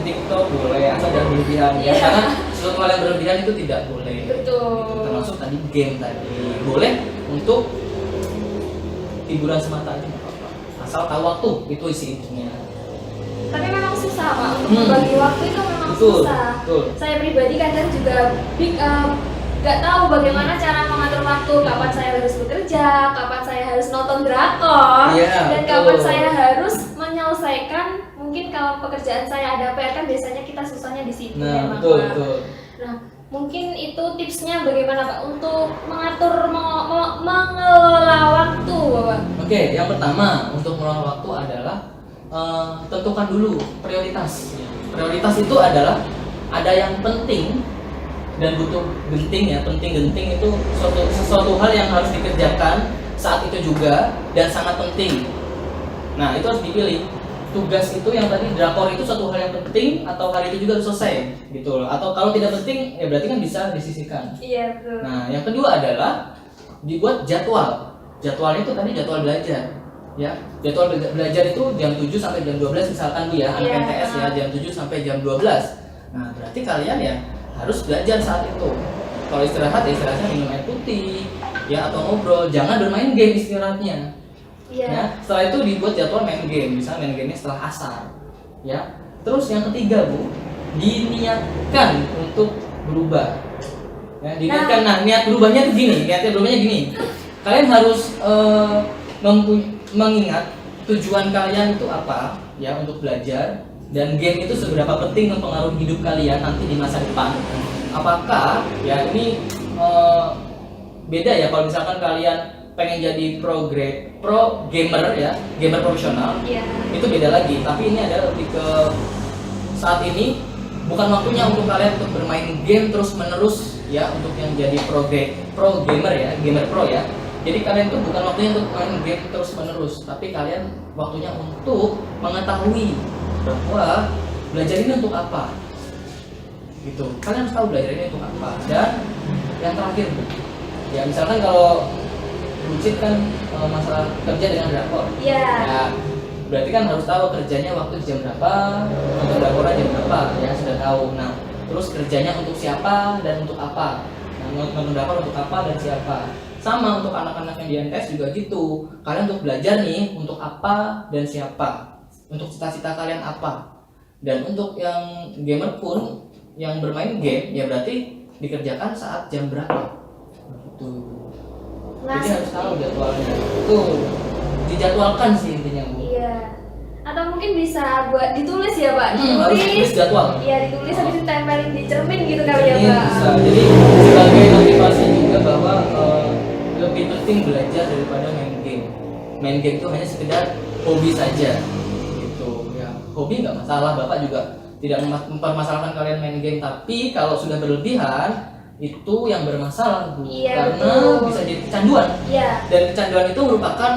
TikTok boleh asal jangan berlebihan ya karena sesuatu hal yang berlebihan itu tidak boleh. Betul. Gitu. Termasuk tadi game tadi boleh untuk hiburan semata aja nggak apa-apa asal tahu waktu itu isi intinya. Tapi memang susah Pak untuk membagi waktu itu memang susah. Betul. Saya pribadi kadang juga nggak tahu bagaimana cara mengatur waktu, kapan saya harus bekerja, kapan saya harus nonton drakor, dan kapan saya harus menyelesaikan. Mungkin kalau pekerjaan saya ada PR kan biasanya kita susahnya di situ. Nah, betul. Nah, mungkin itu tipsnya bagaimana Pak untuk mengatur mengelola waktu, Bapak. Oke, yang pertama untuk mengelola waktu adalah tentukan dulu prioritas. Prioritas itu adalah ada yang penting dan butuh genting ya, penting-genting itu sesuatu hal yang harus dikerjakan saat itu juga dan sangat penting. Nah itu harus dipilih. Tugas itu yang tadi drakor itu suatu hal yang penting atau hari itu juga harus selesai gitu loh. Atau kalau tidak penting ya berarti kan bisa disisihkan. Iya betul. Nah yang kedua adalah dibuat jadwal. Jadwalnya itu tadi jadwal belajar. Ya, jadwal belajar itu jam 7 sampai jam 12 misalkan Bu ya, anak MTS ya jam 7 sampai jam 12. Nah, berarti kalian ya harus belajar saat itu. Kalau istirahat ya istirahatnya minum air putih ya atau ngobrol, jangan bermain game istirahatnya. Iya. Ya, setelah itu dibuat jadwal main game, misalnya main gamenya setelah asar. Ya. Terus yang ketiga Bu, diniatkan untuk berubah. Ya, diniatkan. Nah, niat berubahnya tuh gini, niatnya berubahnya gini. Kalian harus mengingat tujuan kalian itu apa ya untuk belajar, dan game itu seberapa penting mempengaruhi hidup kalian nanti di masa depan. Apakah ya ini beda ya kalau misalkan kalian pengen jadi pro gamer ya, gamer profesional, itu beda lagi. Tapi ini adalah lebih ke saat ini bukan waktunya untuk kalian untuk bermain game terus menerus ya, untuk yang jadi pro gamer ya, gamer pro ya. Jadi kalian tuh bukan waktunya untuk main game terus menerus, tapi kalian waktunya untuk mengetahui bahwa belajar ini untuk apa gitu. Kalian harus tahu belajar ini untuk apa. Dan yang terakhir ya, misalkan kalau bucin kan masalah kerja dengan drakor ya, berarti kan harus tahu kerjanya waktu jam berapa, untuk drakornya jam berapa ya, sudah tahu. Nah terus kerjanya untuk siapa dan untuk apa, nah, nonton drakor untuk apa dan siapa. Sama untuk anak-anak yang di MTS juga gitu, kalian untuk belajar nih untuk apa dan siapa, untuk cita-cita kalian apa. Dan untuk yang gamer pun yang bermain game ya berarti dikerjakan saat jam berapa gitu. Jadi harus tahu jadwalnya, tuh dijadwalkan sih intinya Bu. Iya. Atau mungkin bisa buat ditulis ya Pak, Harus ditulis jadwal. Iya ditulis, habis itu tempelin di cermin gitu kali ya Pak. Bisa. Jadi sebagai motivasi juga bahwa lebih penting belajar daripada main game. Main game itu hanya sekedar hobi saja gitu ya. Hobi nggak masalah, Bapak juga tidak mempermasalahkan kalian main game, tapi kalau sudah berlebihan itu yang bermasalah Bu. Iya, Karena betul. bisa jadi kecanduan. Iya. Dan kecanduan itu merupakan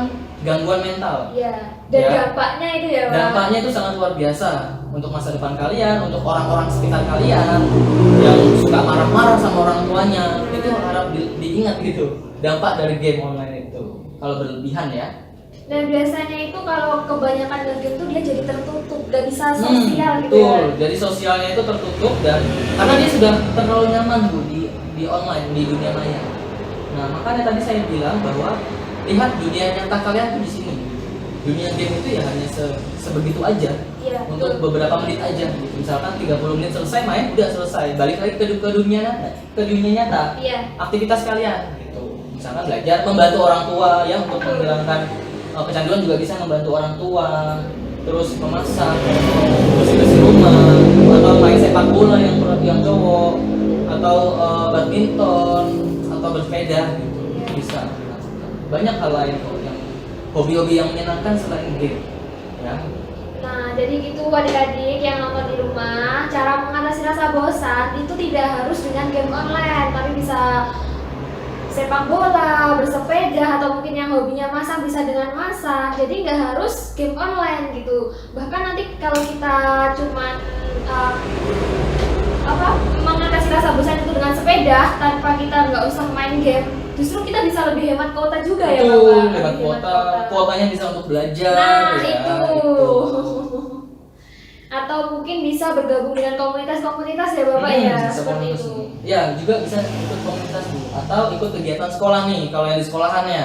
gangguan mental. Iya. Dan Ya. dampaknya itu ya Pak. Dampaknya itu sangat luar biasa untuk masa depan kalian, untuk orang-orang sekitar kalian yang suka marah-marah sama orang tuanya. Itu harap diingat gitu, dampak dari game online itu kalau berlebihan ya. Dan biasanya itu kalau kebanyakan game tuh dia jadi tertutup, gak bisa sosial gitu Betul. ya. Jadi sosialnya itu tertutup, dan karena dia sudah terlalu nyaman Bu di online, di dunia maya. Nah makanya tadi saya bilang bahwa lihat dunia nyata kalian tuh di sini. Dunia game itu ya hanya sebegitu aja. Iya. Untuk beberapa menit aja gitu. Misalkan 30 menit selesai main, udah selesai, balik lagi ke dunia nyata, Iya. aktivitas kalian gitu. Misalkan belajar, membantu orang tua ya, untuk menghilangkan kecanduan juga bisa membantu orang tua, terus memasak, bersih-bersih rumah, atau main sepak bola yang cowok, atau badminton, atau bersepeda gitu, bisa. Banyak hal lain kok yang hobi-hobi yang menyenangkan selain game ya. Nah, jadi gitu adik-adik yang nonton di rumah, cara mengatasi rasa bosan itu tidak harus dengan game online, tapi bisa sepak bola, bersepeda, atau mungkin yang hobinya masak bisa dengan masak. Jadi nggak harus game online gitu. Bahkan nanti kalau kita cuman mengatasi rasa bosan itu dengan sepeda tanpa kita nggak usah main game, justru kita bisa lebih hemat kuota juga ya Betul, Bapak. hemat kuota, kuotanya bisa untuk belajar. Nah ya, itu. gitu. Atau mungkin bisa bergabung dengan komunitas-komunitas ya Bapak ya, Bisa seperti komunitas, itu. Bu. Ya, juga bisa ikut komunitas Bu, atau ikut kegiatan sekolah nih kalau yang di sekolahannya.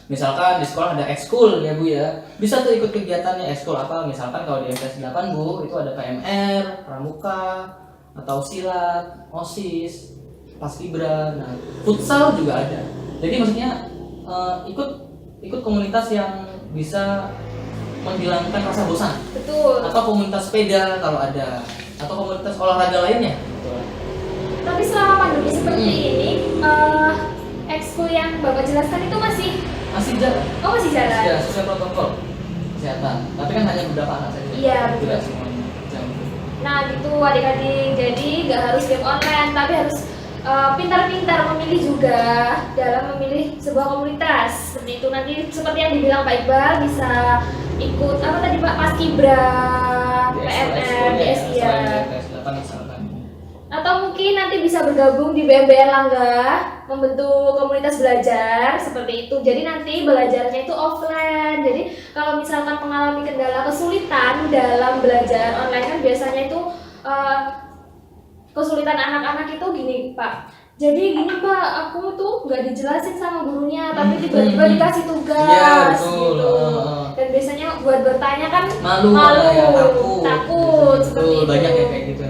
Misalkan di sekolah ada ekskul ya Bu ya. Bisa tuh ikut kegiatannya, ekskul apa? Misalkan kalau di MTS 8 Bu, itu ada PMR, pramuka, atau silat, OSIS, paskibra. Nah, futsal juga ada. Jadi maksudnya ikut komunitas yang bisa menghilangkan rasa bosan. Betul. Atau komunitas sepeda kalau ada, atau komunitas olahraga lainnya. Tapi selama pandemi seperti ini, ekskul yang Bapak jelaskan itu masih jalan. Oh masih jalan? Ya, sesuai protokol kesehatan. Tapi kan hanya beberapa anak saja. Iya, betul. Tidak semuanya. Nah gitu adik-adik, jadi nggak harus game online, tapi harus pintar-pintar memilih juga dalam memilih sebuah komunitas. Seperti itu, nanti seperti yang dibilang Pak Iqbal, bisa ikut apa tadi Pak, paskibra, PMR, DSI ya. Atau mungkin nanti bisa bergabung di BMBR Langga, membentuk komunitas belajar seperti itu. Jadi nanti belajarnya itu offline. Jadi kalau misalkan mengalami kendala kesulitan dalam belajar online, kan biasanya itu kesulitan anak-anak itu gini Pak. Jadi gini Pak, aku tuh nggak dijelasin sama gurunya, tapi tiba-tiba dikasih tugas gitu. Dan biasanya buat bertanya kan malu ya, takut seperti itu. Banyak ya kayak gitu.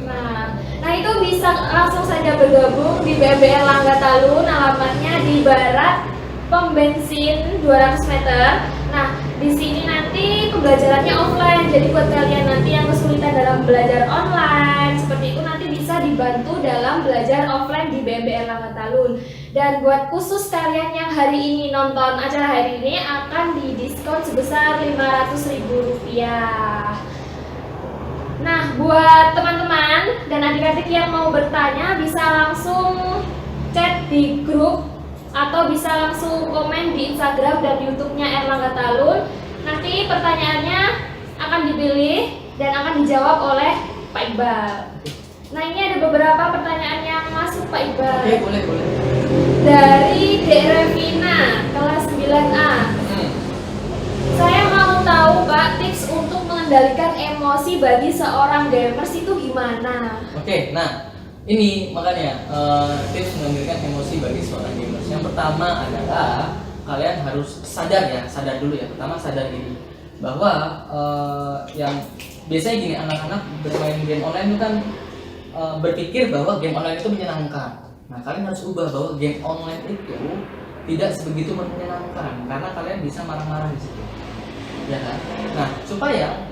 Nah itu bisa langsung saja bergabung di BMBR Langga Talun, alamatnya di Barat Pom Bensin 200 meter. Nah Nah, di sini nanti pembelajarannya offline. Jadi buat kalian nanti yang kesulitan dalam belajar online seperti itu nanti bisa dibantu dalam belajar offline di BMB Erlangga Talun. Dan buat khusus kalian yang hari ini nonton acara hari ini akan didiskon sebesar Rp500.000. Nah, buat teman-teman dan adik-adik yang mau bertanya bisa langsung chat di grup atau bisa langsung komen di Instagram dan YouTube-nya Erlangga Talun. Nanti pertanyaannya akan dipilih dan akan dijawab oleh Pak Iqbal. Nah, ini ada beberapa pertanyaan yang masuk Pak Iqbal. Oke, boleh. Dari Dek Revina, kelas 9A. Saya mau tahu Pak, tips untuk mengendalikan emosi bagi seorang gamers itu gimana? Oke, nah ini makanya tips mengendalikan emosi bagi seorang gamers. Yang pertama adalah kalian harus sadar dulu ya. Pertama sadar ini bahwa yang biasanya gini, anak-anak bermain game online itu kan berpikir bahwa game online itu menyenangkan. Nah, kalian harus ubah bahwa game online itu tidak sebegitu menyenangkan karena kalian bisa marah-marah di situ. Ya kan? Nah, supaya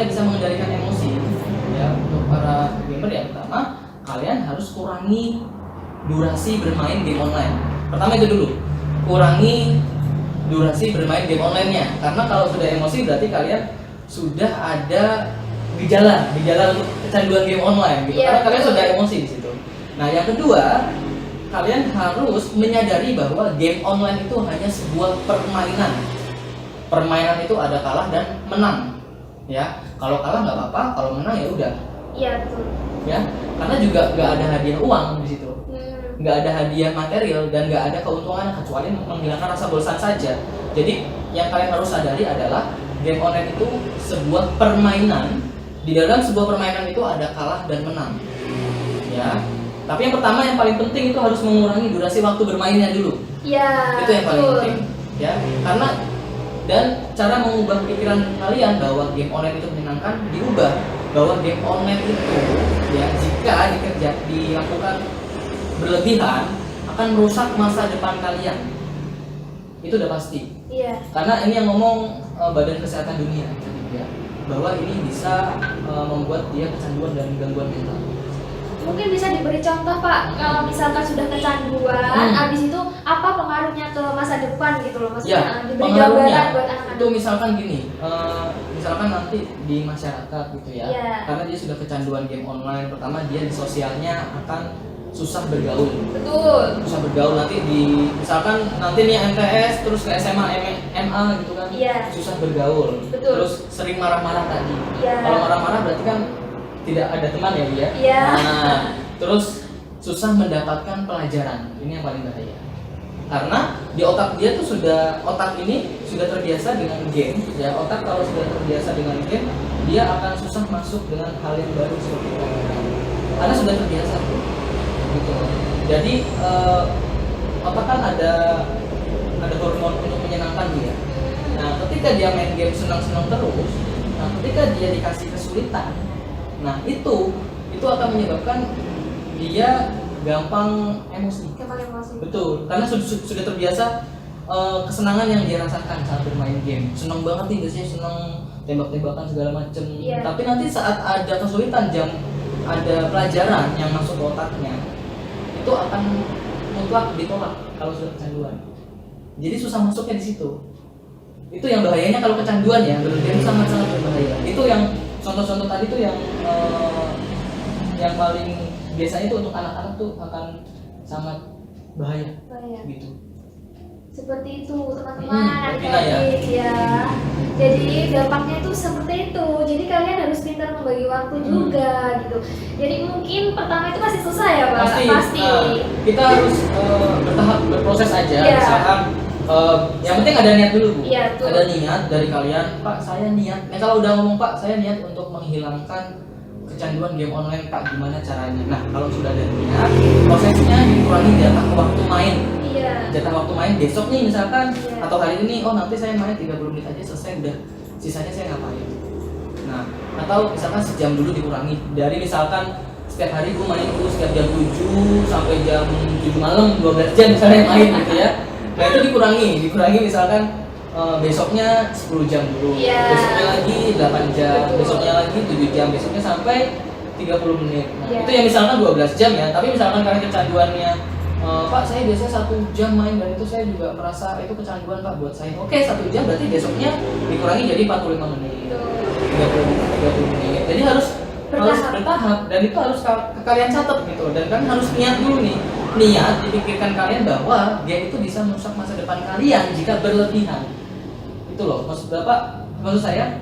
bisa mengendalikan emosi ya untuk para gamer, yang pertama kalian harus kurangi durasi bermain game online. Pertama itu dulu, kurangi durasi bermain game online-nya. Karena kalau sudah emosi berarti kalian sudah ada gejala untuk kecanduan game online gitu. Karena kalian sudah emosi di situ. Nah, yang kedua, kalian harus menyadari bahwa game online itu hanya sebuah permainan. Permainan itu ada kalah dan menang, ya. Kalau kalah nggak apa-apa, kalau menang ya udah. Iya, betul. Ya, karena juga nggak ada hadiah uang di situ, nggak ada hadiah material dan nggak ada keuntungan kecuali menghilangkan rasa bosan saja. Jadi yang kalian harus sadari adalah game online itu sebuah permainan. Di dalam sebuah permainan itu ada kalah dan menang, ya. Tapi yang pertama yang paling penting itu harus mengurangi durasi waktu bermainnya dulu. Iya. Itu yang paling penting, ya. Karena dan cara mengubah pikiran kalian bahwa game online itu menyenangkan diubah bahwa game online itu ya jika dilakukan berlebihan akan merusak masa depan kalian. Itu udah pasti. Iya. Karena ini yang ngomong Badan Kesehatan Dunia ya, bahwa ini bisa membuat dia kecanduan dan gangguan mental. Mungkin bisa diberi contoh Pak, kalau misalkan sudah kecanduan, habis itu apa pengaruhnya ke masa depan gitu loh, maksudnya diberi gambaran buat anak-anak. Itu misalkan gini, misalkan nanti di masyarakat gitu ya, karena dia sudah kecanduan game online, pertama dia di sosialnya akan susah bergaul. Betul. Susah bergaul nanti misalkan nanti nih MTS terus ke SMA, MA gitu kan, susah bergaul. Betul. Terus sering marah-marah tadi. Iya. Kalau marah-marah berarti kan tidak ada teman ya dia. Iya. Nah, terus susah mendapatkan pelajaran. Ini yang paling bahaya. Karena di otak dia tuh otak ini sudah terbiasa dengan game. Ya, otak kalau sudah terbiasa dengan game, dia akan susah masuk dengan hal yang baru seperti itu. Karena sudah terbiasa. Gitu. Jadi otak kan ada hormon untuk menyenangkan dia. Nah, ketika dia main game senang-senang terus, nah ketika dia dikasih kesulitan, nah itu akan menyebabkan dia gampang emosi. Betul, karena sudah terbiasa kesenangan yang dia rasakan saat bermain game. Senang banget nih biasanya, senang tembak-tembakan segala macem. Tapi nanti saat ada kesulitan ada pelajaran yang masuk ke otaknya, itu akan mutlak ditolak kalau sudah kecanduan. Jadi susah masuknya di situ. Itu yang bahayanya kalau kecanduan ya, berlebihan sangat-sangat berbahaya. Itu yang contoh-contoh tadi tuh yang paling biasanya itu untuk anak-anak tuh akan sangat bahaya. Gitu. Seperti itu teman-teman, ya. Jadi dampaknya itu seperti itu. Jadi kalian harus pintar membagi waktu juga gitu. Jadi mungkin pertama itu masih susah ya Pak. Pasti. Kita harus bertahap, berproses aja. Misalkan yang penting ada niat dulu Bu. Ada niat dari kalian. Pak, saya niat. Kalau udah ngomong Pak, saya niat untuk menghilangkan kecanduan game online Pak, gimana caranya? Nah, kalau sudah ada niat, prosesnya dikurangi jatah waktu main. Jatah waktu main besok nih misalkan, atau hari ini, nanti saya main 30 menit aja selesai, udah sisanya saya ngapain. Nah, atau misalkan sejam dulu dikurangi. Dari misalkan setiap hari gue main itu setiap jam 7 sampai jam 7 malam, 12 jam misalnya main gitu ya. Nah, itu dikurangi misalkan besoknya 10 jam dulu, Iya. besoknya lagi 8 jam, Betul. besoknya lagi 7 jam, besoknya sampai 30 menit. Nah, Iya. itu ya misalkan 12 jam ya, tapi misalkan karena kecanduannya, Pak saya biasanya 1 jam main dan itu saya juga merasa itu kecanduan Pak buat saya. Oke, 1 jam berarti besoknya dikurangi jadi 45 menit, 30 menit. Jadi harus bertahap dan itu harus kalian catat gitu, dan kan harus niat dulu nih, niat dipikirkan kalian bahwa dia itu bisa merusak masa depan kalian jika berlebihan. Itu loh maksud bapak, maksud saya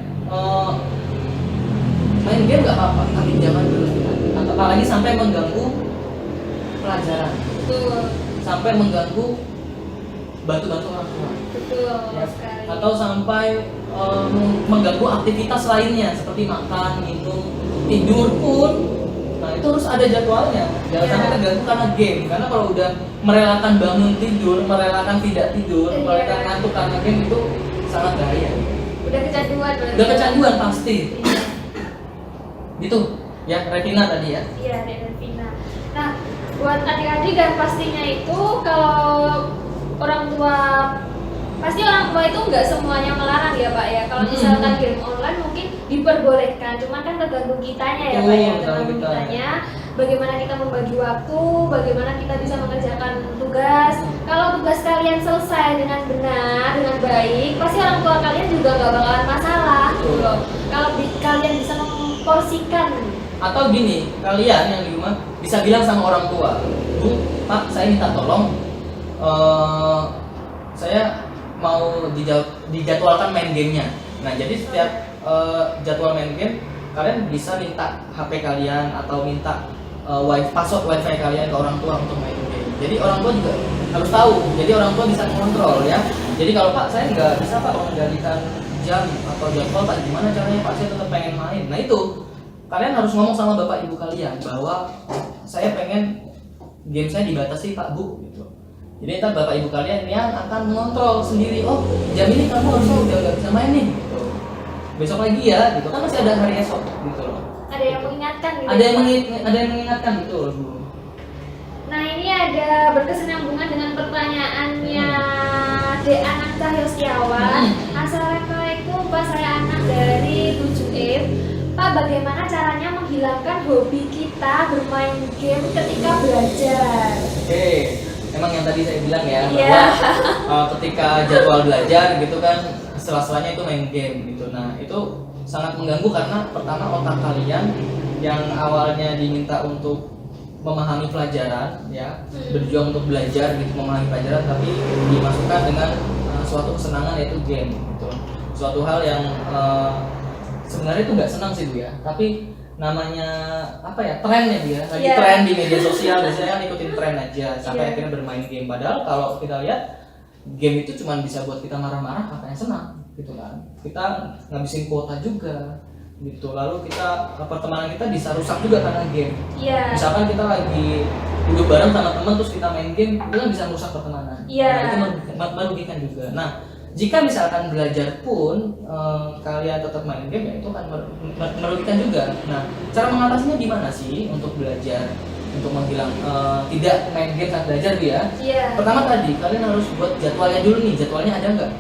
main game nggak apa-apa tapi jangan berlebihan, apalagi sampai mengganggu pelajaran, Betul. sampai mengganggu bantu-bantu orang tua Betul ya, sekali. atau sampai mengganggu aktivitas lainnya seperti makan, minum, tidur pun. Nah itu harus ada jadwalnya, jangan Ya. sampai terganggu karena game. Karena kalau udah merelakan bangun tidur, merelakan tidak tidur, Iya. merelakan ngantuk karena game itu sangat bahaya. Udah kecanduan berarti. Udah kecanduan pasti. Iya. Gitu ya, retina tadi ya. Iya, Devina. Nah, buat adik-adik dan pastinya itu kalau orang tua, pasti orang tua itu nggak semuanya melarang ya Pak ya. Kalau misalkan game online mungkin diperbolehkan, cuman kan tergantung kitanya ya Pak ya, tergantung kitanya. Bagaimana kita membagi waktu, bagaimana kita bisa mengerjakan tugas. Kalau tugas kalian selesai dengan benar, dengan baik, pasti orang tua kalian juga nggak bakalan masalah gitu loh. Kalau kalian bisa memporsikan. Atau gini, kalian yang di rumah bisa bilang sama orang tua, Bu, Pak, saya minta tolong, saya mau dijadwalkan main gamenya. Nah, jadi setiap jadwal main game, kalian bisa minta HP kalian atau minta password wifi kalian ke orang tua untuk main game. Jadi orang tua juga harus tahu. Jadi orang tua bisa mengontrol ya. Jadi kalau Pak, saya nggak bisa Pak mengendalikan jam atau jadwal Pak, gimana caranya Pak, saya tetap pengen main. Nah itu kalian harus ngomong sama bapak ibu kalian bahwa saya pengen game saya dibatasi Pak Bu gitu. Jadi ntar bapak ibu kalian yang akan mengontrol sendiri. Oh jam ini kamu harusnya udah nggak bisa main nih gitu. Besok lagi ya gitu, kan masih ada hari esok gitu loh. Ada yang mengingatkan gitu. Ada yang mengingatkan gitu loh Bu. Nah ini ada berkesinambungan dengan pertanyaannya Anak Cahyo Setiawan. Assalamualaikum Pak, saya anak dari 7F. Pak, bagaimana caranya menghilangkan hobi kita bermain game ketika belajar? Oke, emang yang tadi saya bilang ya Iya. bahwa ketika jadwal belajar gitu kan sela-selanya itu main game gitu. Nah itu sangat mengganggu karena pertama otak kalian yang awalnya diminta untuk memahami pelajaran ya, berjuang untuk belajar gitu, memahami pelajaran, tapi dimasukkan dengan suatu kesenangan yaitu game gitu. Suatu hal yang sebenarnya itu nggak senang sih Bu ya, tapi namanya apa ya, tren ya dia lagi Yeah. tren di media sosial, biasanya kan ikutin tren aja sampai Yeah. akhirnya bermain game. Padahal kalau kita lihat game itu cuma bisa buat kita marah-marah, katanya senang gitu kan, kita ngabisin kuota juga gitu, lalu kita pertemanan kita bisa rusak juga karena game. Iya. Misalkan kita lagi duduk bareng sama teman terus kita main game, itu kan bisa merusak pertemanan. Iya. Nah, itu merugikan juga. Nah, jika misalkan belajar pun kalian tetap main game, ya itu kan merugikan juga. Nah, cara mengatasinya gimana sih untuk belajar, untuk menghilang tidak main game saat belajar Bu ya? Iya. Pertama tadi kalian harus buat jadwalnya dulu nih, jadwalnya ada nggak?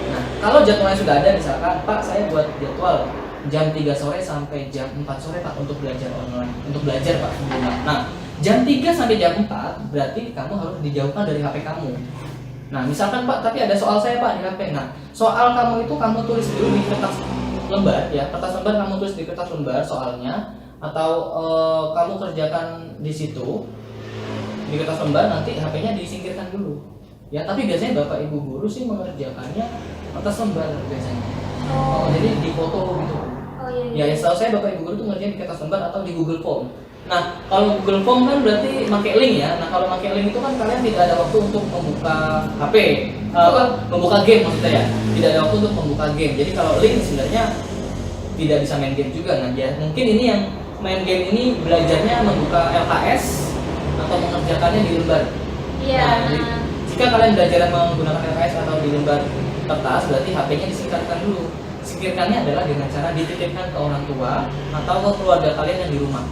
Nah, kalau jadwalnya sudah ada, misalkan Pak saya buat jadwal jam 3 sore sampai jam 4 sore Pak untuk belajar online, untuk belajar Pak di rumah. Nah, jam 3 sampai jam 4 berarti kamu harus dijauhkan dari HP kamu. Nah, misalkan Pak, tapi ada soal saya Pak di HP. Nah, soal kamu itu kamu tulis dulu di kertas lembar ya, kertas lembar kamu tulis di kertas lembar soalnya, atau kamu kerjakan di situ di kertas lembar, nanti HP-nya disingkirkan dulu. Ya, tapi biasanya Bapak Ibu guru sih mengerjakannya kertas lembar biasanya. Jadi di foto gitu. Oh iya. Ya, yang setahu saya Bapak Ibu guru tuh ngerjain di kertas lembar atau di Google Form. Nah, kalau Google Form kan berarti pakai link ya. Nah, kalau pakai link itu kan kalian tidak ada waktu untuk membuka HP, membuka game maksudnya ya. Tidak ada waktu untuk membuka game. Jadi kalau link sebenarnya tidak bisa main game juga. Nah, ya mungkin ini yang main game ini belajarnya membuka LKS atau mengerjakannya di lembar. Iya. Nah, jadi, jika kalian belajar menggunakan LKS atau di lembar kertas, berarti HP-nya disingkirkan dulu. Singkirkannya adalah dengan cara dititipkan ke orang tua atau ke keluarga kalian yang di rumah.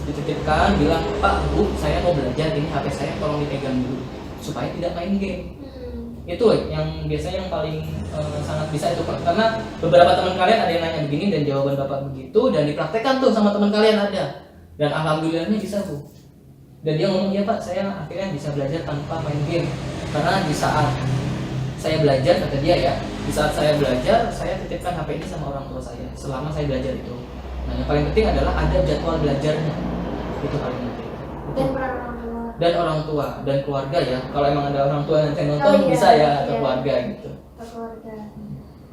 Dititipkan, bilang, Pak, Bu, saya mau belajar, ini HP saya tolong dipegang dulu supaya tidak main game. Itu yang biasanya yang paling sangat bisa itu Pak. Karena beberapa teman kalian ada yang nanya begini dan jawaban Bapak begitu dan dipraktekkan tuh sama teman kalian ada. Dan alhamdulillahnya bisa Bu. Dan dia ngomong, ya Pak, saya akhirnya bisa belajar tanpa main game. Karena di saat saya belajar, kata dia ya, di saat saya belajar, saya titipkan HP ini sama orang tua saya selama saya belajar itu. Nah, yang paling penting adalah ada jadwal belajarnya. Itu paling penting. Dan peran orang tua. Dan orang tua dan keluarga ya. Kalau emang ada orang tua yang nonton Oh, iya, bisa ya, atau iya. keluarga gitu. Keluarga.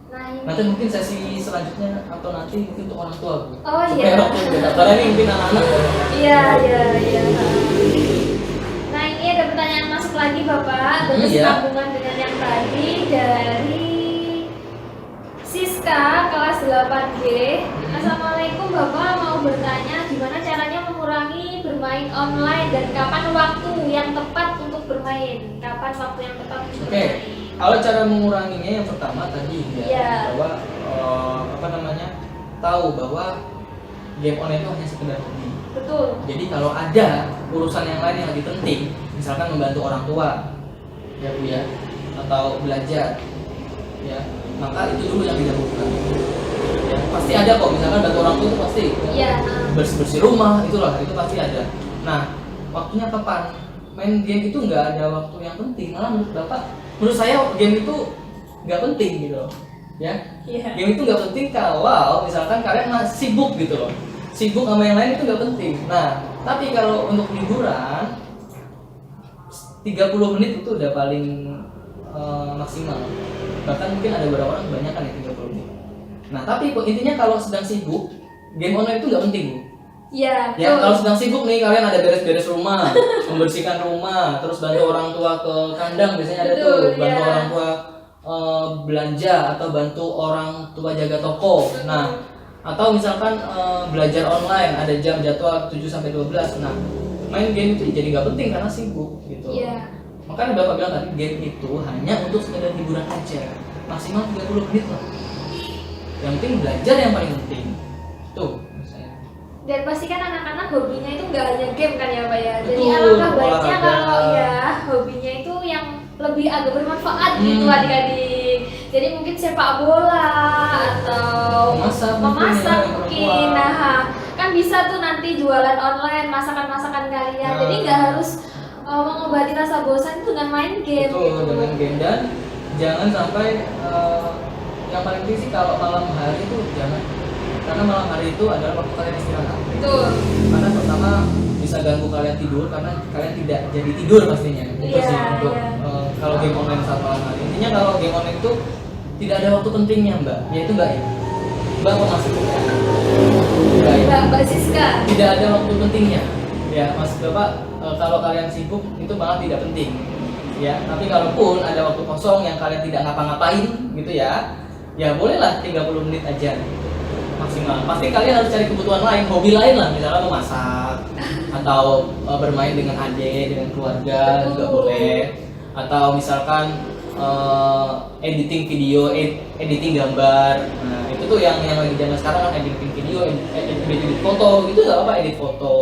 Nah, ini. Nanti mungkin sesi selanjutnya atau nanti mungkin untuk orang tua Bu. Oh, Supaya iya. orang tua juga. Karena ini mungkin anak-anak. Iya. Nah, ini ada pertanyaan masuk lagi Bapak, bersambungan dengan yang tadi dari Siska kelas 8G. Assalamualaikum Bapak, mau bertanya gimana caranya mengurangi bermain online dan kapan waktu yang tepat untuk bermain? Kapan waktu yang tepat untuk Oke. bermain? Kalau cara menguranginya yang pertama tadi ya, Iya. bahwa tahu bahwa game online itu hanya sekedar hobi. Betul. Jadi kalau ada urusan yang lain yang lebih penting, misalkan membantu orang tua, ya Bu ya, atau belajar, ya, maka itu dulu yang didahulukan. Ya, pasti ada kok, misalkan bantu orang tua itu pasti. Iya. Bersih-bersih rumah, itulah, itu pasti ada. Nah, waktunya kapan? Main game itu nggak ada waktu yang penting, malah menurut saya game itu nggak penting gitu loh. Ya, Iya. game itu nggak penting kalau misalkan kalian masih sibuk gitu loh, sibuk sama yang lain itu nggak penting. Nah, tapi kalau untuk hiburan 30 menit itu udah paling maksimal, bahkan mungkin ada beberapa orang kebanyakan ya 30 menit. Nah, tapi intinya kalau sedang sibuk, game online itu nggak penting Bu. Iya. Ya, kalau sedang sibuk nih kalian ada beres-beres rumah, membersihkan rumah, terus bantu orang tua ke kandang biasanya ada Betul, tuh, bantu ya. orang tua belanja atau bantu orang tua jaga toko. Nah, atau misalkan belajar online ada jam jadwal 7 sampai 12. Nah, main game itu jadi nggak penting karena sibuk gitu. Iya. Makanya Bapak bilang tadi game itu hanya untuk sekedar hiburan aja. Maksimal 30 menit lah. Yang penting belajar yang paling penting. Tuh, misalnya. Dan pastikan anak-anak hobinya itu nggak hanya game kan ya Pak ya. Jadi Betul, alangkah baiknya olahraga. kalau ya hobinya itu yang lebih agak bermanfaat gitu adik-adik. Jadi mungkin sepak bola atau Memasak mungkin. perempuan. Nah, kan bisa tuh nanti jualan online masakan-masakan kalian. Nah. Jadi nggak harus mengobati rasa bosan itu dengan main game. Betul, gitu. dengan game. Dan jangan sampai yang paling penting sih kalau malam hari itu jangan, karena malam hari itu adalah waktu kalian istirahat. Betul. Karena pertama bisa ganggu kalian tidur karena kalian tidak jadi tidur pastinya. Itu Iya, sih untuk iya. kalau game online saat malam hari. Intinya kalau game online itu tidak ada waktu pentingnya Mbak, yaitu Mbak ya. Mbak mau masuk ya? Mbak ya? Mbak Siska. Tidak ada waktu pentingnya. Ya, Mas Bapak, kalau kalian sibuk itu malah tidak penting. Ya, tapi kalaupun ada waktu kosong yang kalian tidak ngapa-ngapain gitu ya, ya bolehlah 30 menit aja maksimal. Pasti kalian harus cari kebutuhan lain, hobi lain lah, misalnya memasak atau bermain dengan adik, dengan keluarga juga boleh. Atau misalkan editing video, editing gambar. Nah, itu tuh yang lagi zaman sekarang kan, editing video, edit foto, gitu nggak apa, edit foto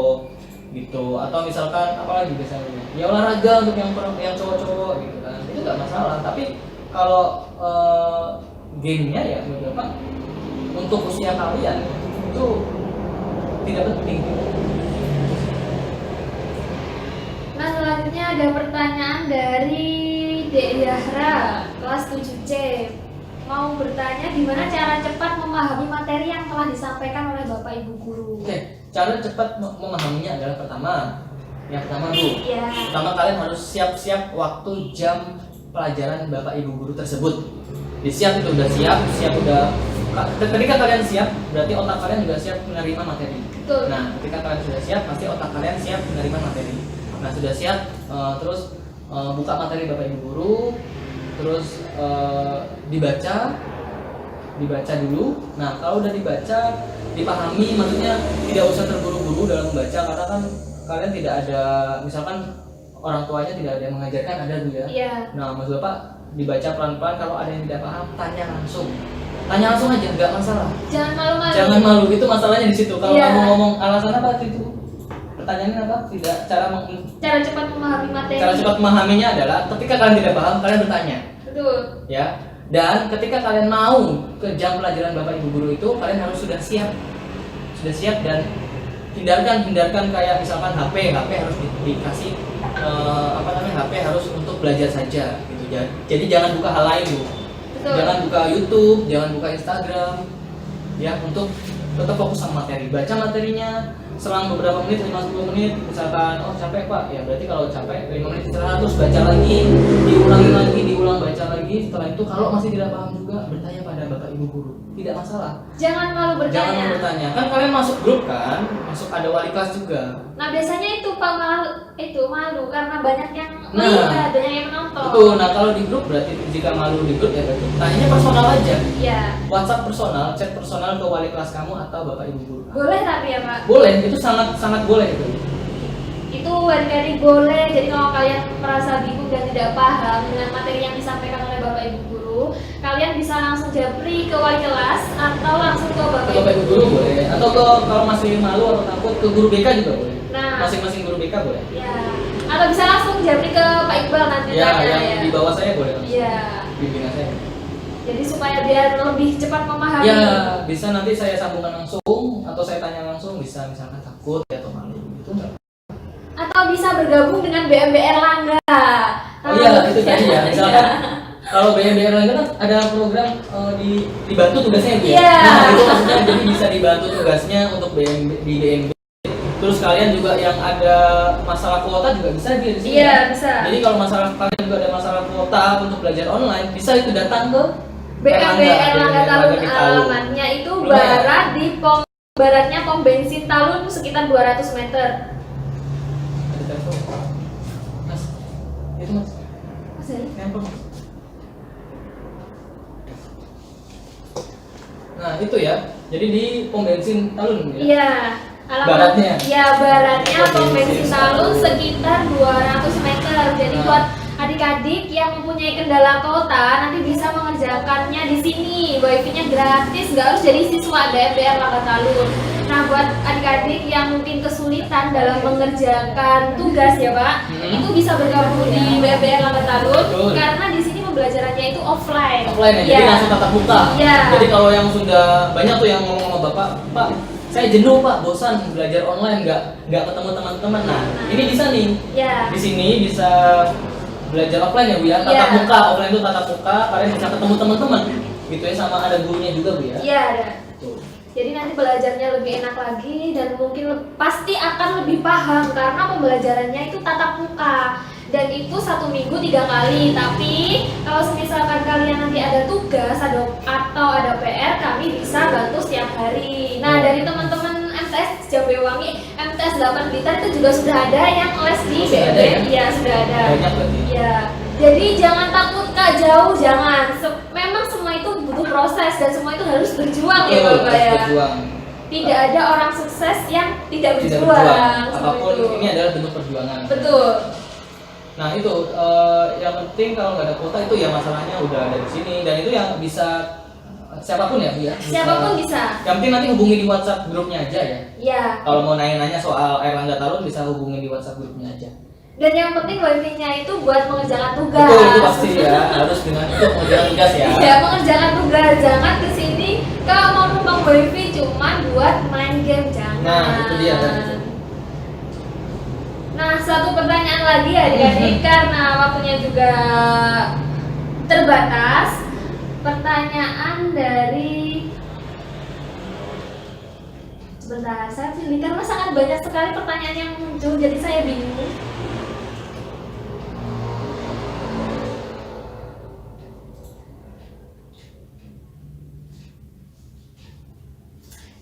gitu. Atau misalkan apalagi biasanya ya olahraga untuk yang cowok-cowok gitu kan, itu nggak masalah. Tapi kalau gamenya ya beberapa untuk usia kalian itu tidak penting. Nah, selanjutnya ada pertanyaan dari Dek Yahra kelas 7C. Mau bertanya gimana cara cepat memahami materi yang telah disampaikan oleh Bapak Ibu guru. Oke, cara cepat memahaminya adalah yang pertama Bu, Iya. pertama kalian harus siap-siap waktu jam pelajaran Bapak Ibu guru tersebut. Siap itu udah siap udah. Ketika kalian siap, berarti otak kalian juga siap menerima materi. Betul. Nah, ketika kalian sudah siap, pasti otak kalian siap menerima materi. Nah, sudah siap, terus buka materi Bapak Ibu guru, terus dibaca dulu. Nah, kalau udah dibaca, dipahami, maksudnya tidak usah terburu-buru dalam membaca, karena kan kalian tidak ada, misalkan orang tuanya tidak ada yang mengajarkan, ada Bu ya. Iya. Nah, Mas Bapak dibaca pelan-pelan, kalau ada yang tidak paham, tanya langsung aja, nggak masalah. Jangan malu-malu. Jangan malu, itu masalahnya di situ. Kalau Iya. kamu ngomong alasan apa itu? Pertanyaannya apa? Cara cepat memahami materi. Cara cepat memahaminya adalah ketika kalian tidak paham, kalian bertanya. Betul. Ya. Dan ketika kalian mau ke jam pelajaran Bapak Ibu guru itu, kalian harus sudah siap. Sudah siap dan hindarkan kayak misalkan HP harus dikasih HP harus untuk belajar saja gitu ya. Jadi jangan buka hal lain Bu. Betul. Jangan buka YouTube, jangan buka Instagram. Ya, untuk tetap fokus sama materi. Baca materinya selang beberapa menit, 5-10 menit, misalkan capek Pak, ya berarti kalau capek 5 menit istirahat, terus baca lagi, diulang baca lagi. Setelah itu kalau masih tidak paham juga, bertanya pada Bapak Ibu guru, tidak masalah. Jangan malu bertanya. Jangan malu bertanya, kan kalian masuk grup kan, masuk ada wali kelas juga. Nah biasanya itu Pak malu karena banyak yang Nah, melihat, banyak yang menonton. Betul. Nah kalau di grup berarti jika malu di grup ya berarti tanyanya personal aja. Iya. WhatsApp personal, chat personal ke wali kelas kamu atau Bapak Ibu guru. Boleh tapi ya Pak. Boleh, itu sangat boleh itu. Itu adik-adik boleh. Jadi kalau kalian merasa bingung dan tidak paham dengan materi yang disampaikan oleh Bapak Ibu guru, kalian bisa langsung japri ke wali kelas atau langsung ke Bapak Ibu guru boleh, atau kalau masih malu atau takut ke guru BK juga boleh. Nah, masing-masing guru BK boleh. Ya. Atau bisa langsung japri ke Pak Iqbal nanti ya, tanya yang ya. di bawah saya boleh. Iya. Bimbingan saya. Jadi supaya biar lebih cepat memahami. Ya, bisa nanti saya sambungkan langsung atau saya tanya langsung, bisa misalkan takut ya atau malu gitu enggak. Atau bisa bergabung dengan BMBR Langga. Oh iya, itu tadi ya. Misalkan kalau BMBR Langga kan ada program dibantu tugasnya gitu. Iya. Nah, itu maksudnya jadi bisa dibantu tugasnya untuk di BMB. Terus kalian juga yang ada masalah kuota juga bisa di sini. Iya, bisa. Jadi kalau masalah kalian juga ada masalah kuota untuk belajar online, bisa itu datang ke BMBR Langga Talun. Alamatnya itu barat di baratnya pom bensin Talun sekitar 200 meter. Mas, itu mas. Mas ini? Handphone. Nah itu ya, jadi di pom bensin Talun ya? Iya. Baratnya? Iya, baratnya pom bensin Talun sekitar 200 meter. Jadi buat adik-adik yang mempunyai kendala kota nanti bisa mengerjakannya di sini. Wifi-nya gratis, nggak harus jadi siswa BMBR Langga Talun. Nah, buat adik-adik yang mungkin kesulitan dalam mengerjakan tugas ya Pak, itu bisa bergabung di BMBR Langga Talun karena di sini pembelajarannya itu offline. Offline ya, jadi langsung tatap muka. Iya. Jadi kalau yang sudah banyak tuh yang ngomong sama Bapak, Pak, saya jenuh Pak, bosan belajar online, nggak ketemu teman-teman. Nah, ini bisa nih. Iya. Di sini bisa belajar offline ya Bu ya, tatap muka. Offline itu tatap muka, kalian bisa ketemu teman-teman. Gitu ya, sama ada gurunya juga Bu ya. Iya, ada. Tuh. Jadi nanti belajarnya lebih enak lagi dan mungkin pasti akan lebih paham karena pembelajarannya itu tatap muka dan itu 1 minggu 3 kali. Tapi kalau misalkan kalian nanti ada tugas atau ada PR, kami bisa bantu setiap hari. Nah, dari teman-teman MTS Jambewangi, MTS 8 Blitar itu juga sudah ada yang les di BMB. Iya, sudah ada. Banyak berarti. Iya. Jadi jangan takut Kak, jauh jangan. Memang semua itu butuh proses dan semua itu harus berjuang ya Bapak ya. Berjuang. Tidak ada orang sukses yang tidak berjuang. Apapun itu. Ini adalah bentuk perjuangan. Betul. Nah itu yang penting kalau nggak ada kuota itu ya masalahnya udah ada di sini dan itu yang bisa siapapun ya Bu ya. Siapapun bisa. Yang penting nanti hubungi di WhatsApp grupnya aja ya. Iya. Kalau mau nanya-nanya soal Erlangga Talun bisa hubungi di WhatsApp grupnya aja. Dan yang penting wifi-nya itu buat mengerjakan tugas. Betul, itu pasti ya, harus dengan itu mengerjakan tugas ya. Iya, mengerjakan tugas. Jangan kesini kalau mau numpang wifi cuman buat main game, jangan. Nah, itu dia tadi. Nah, satu pertanyaan lagi adik-adik karena waktunya juga terbatas. Pertanyaan dari sebentar, saya pilih karena sangat banyak sekali pertanyaan yang muncul, jadi saya bingung.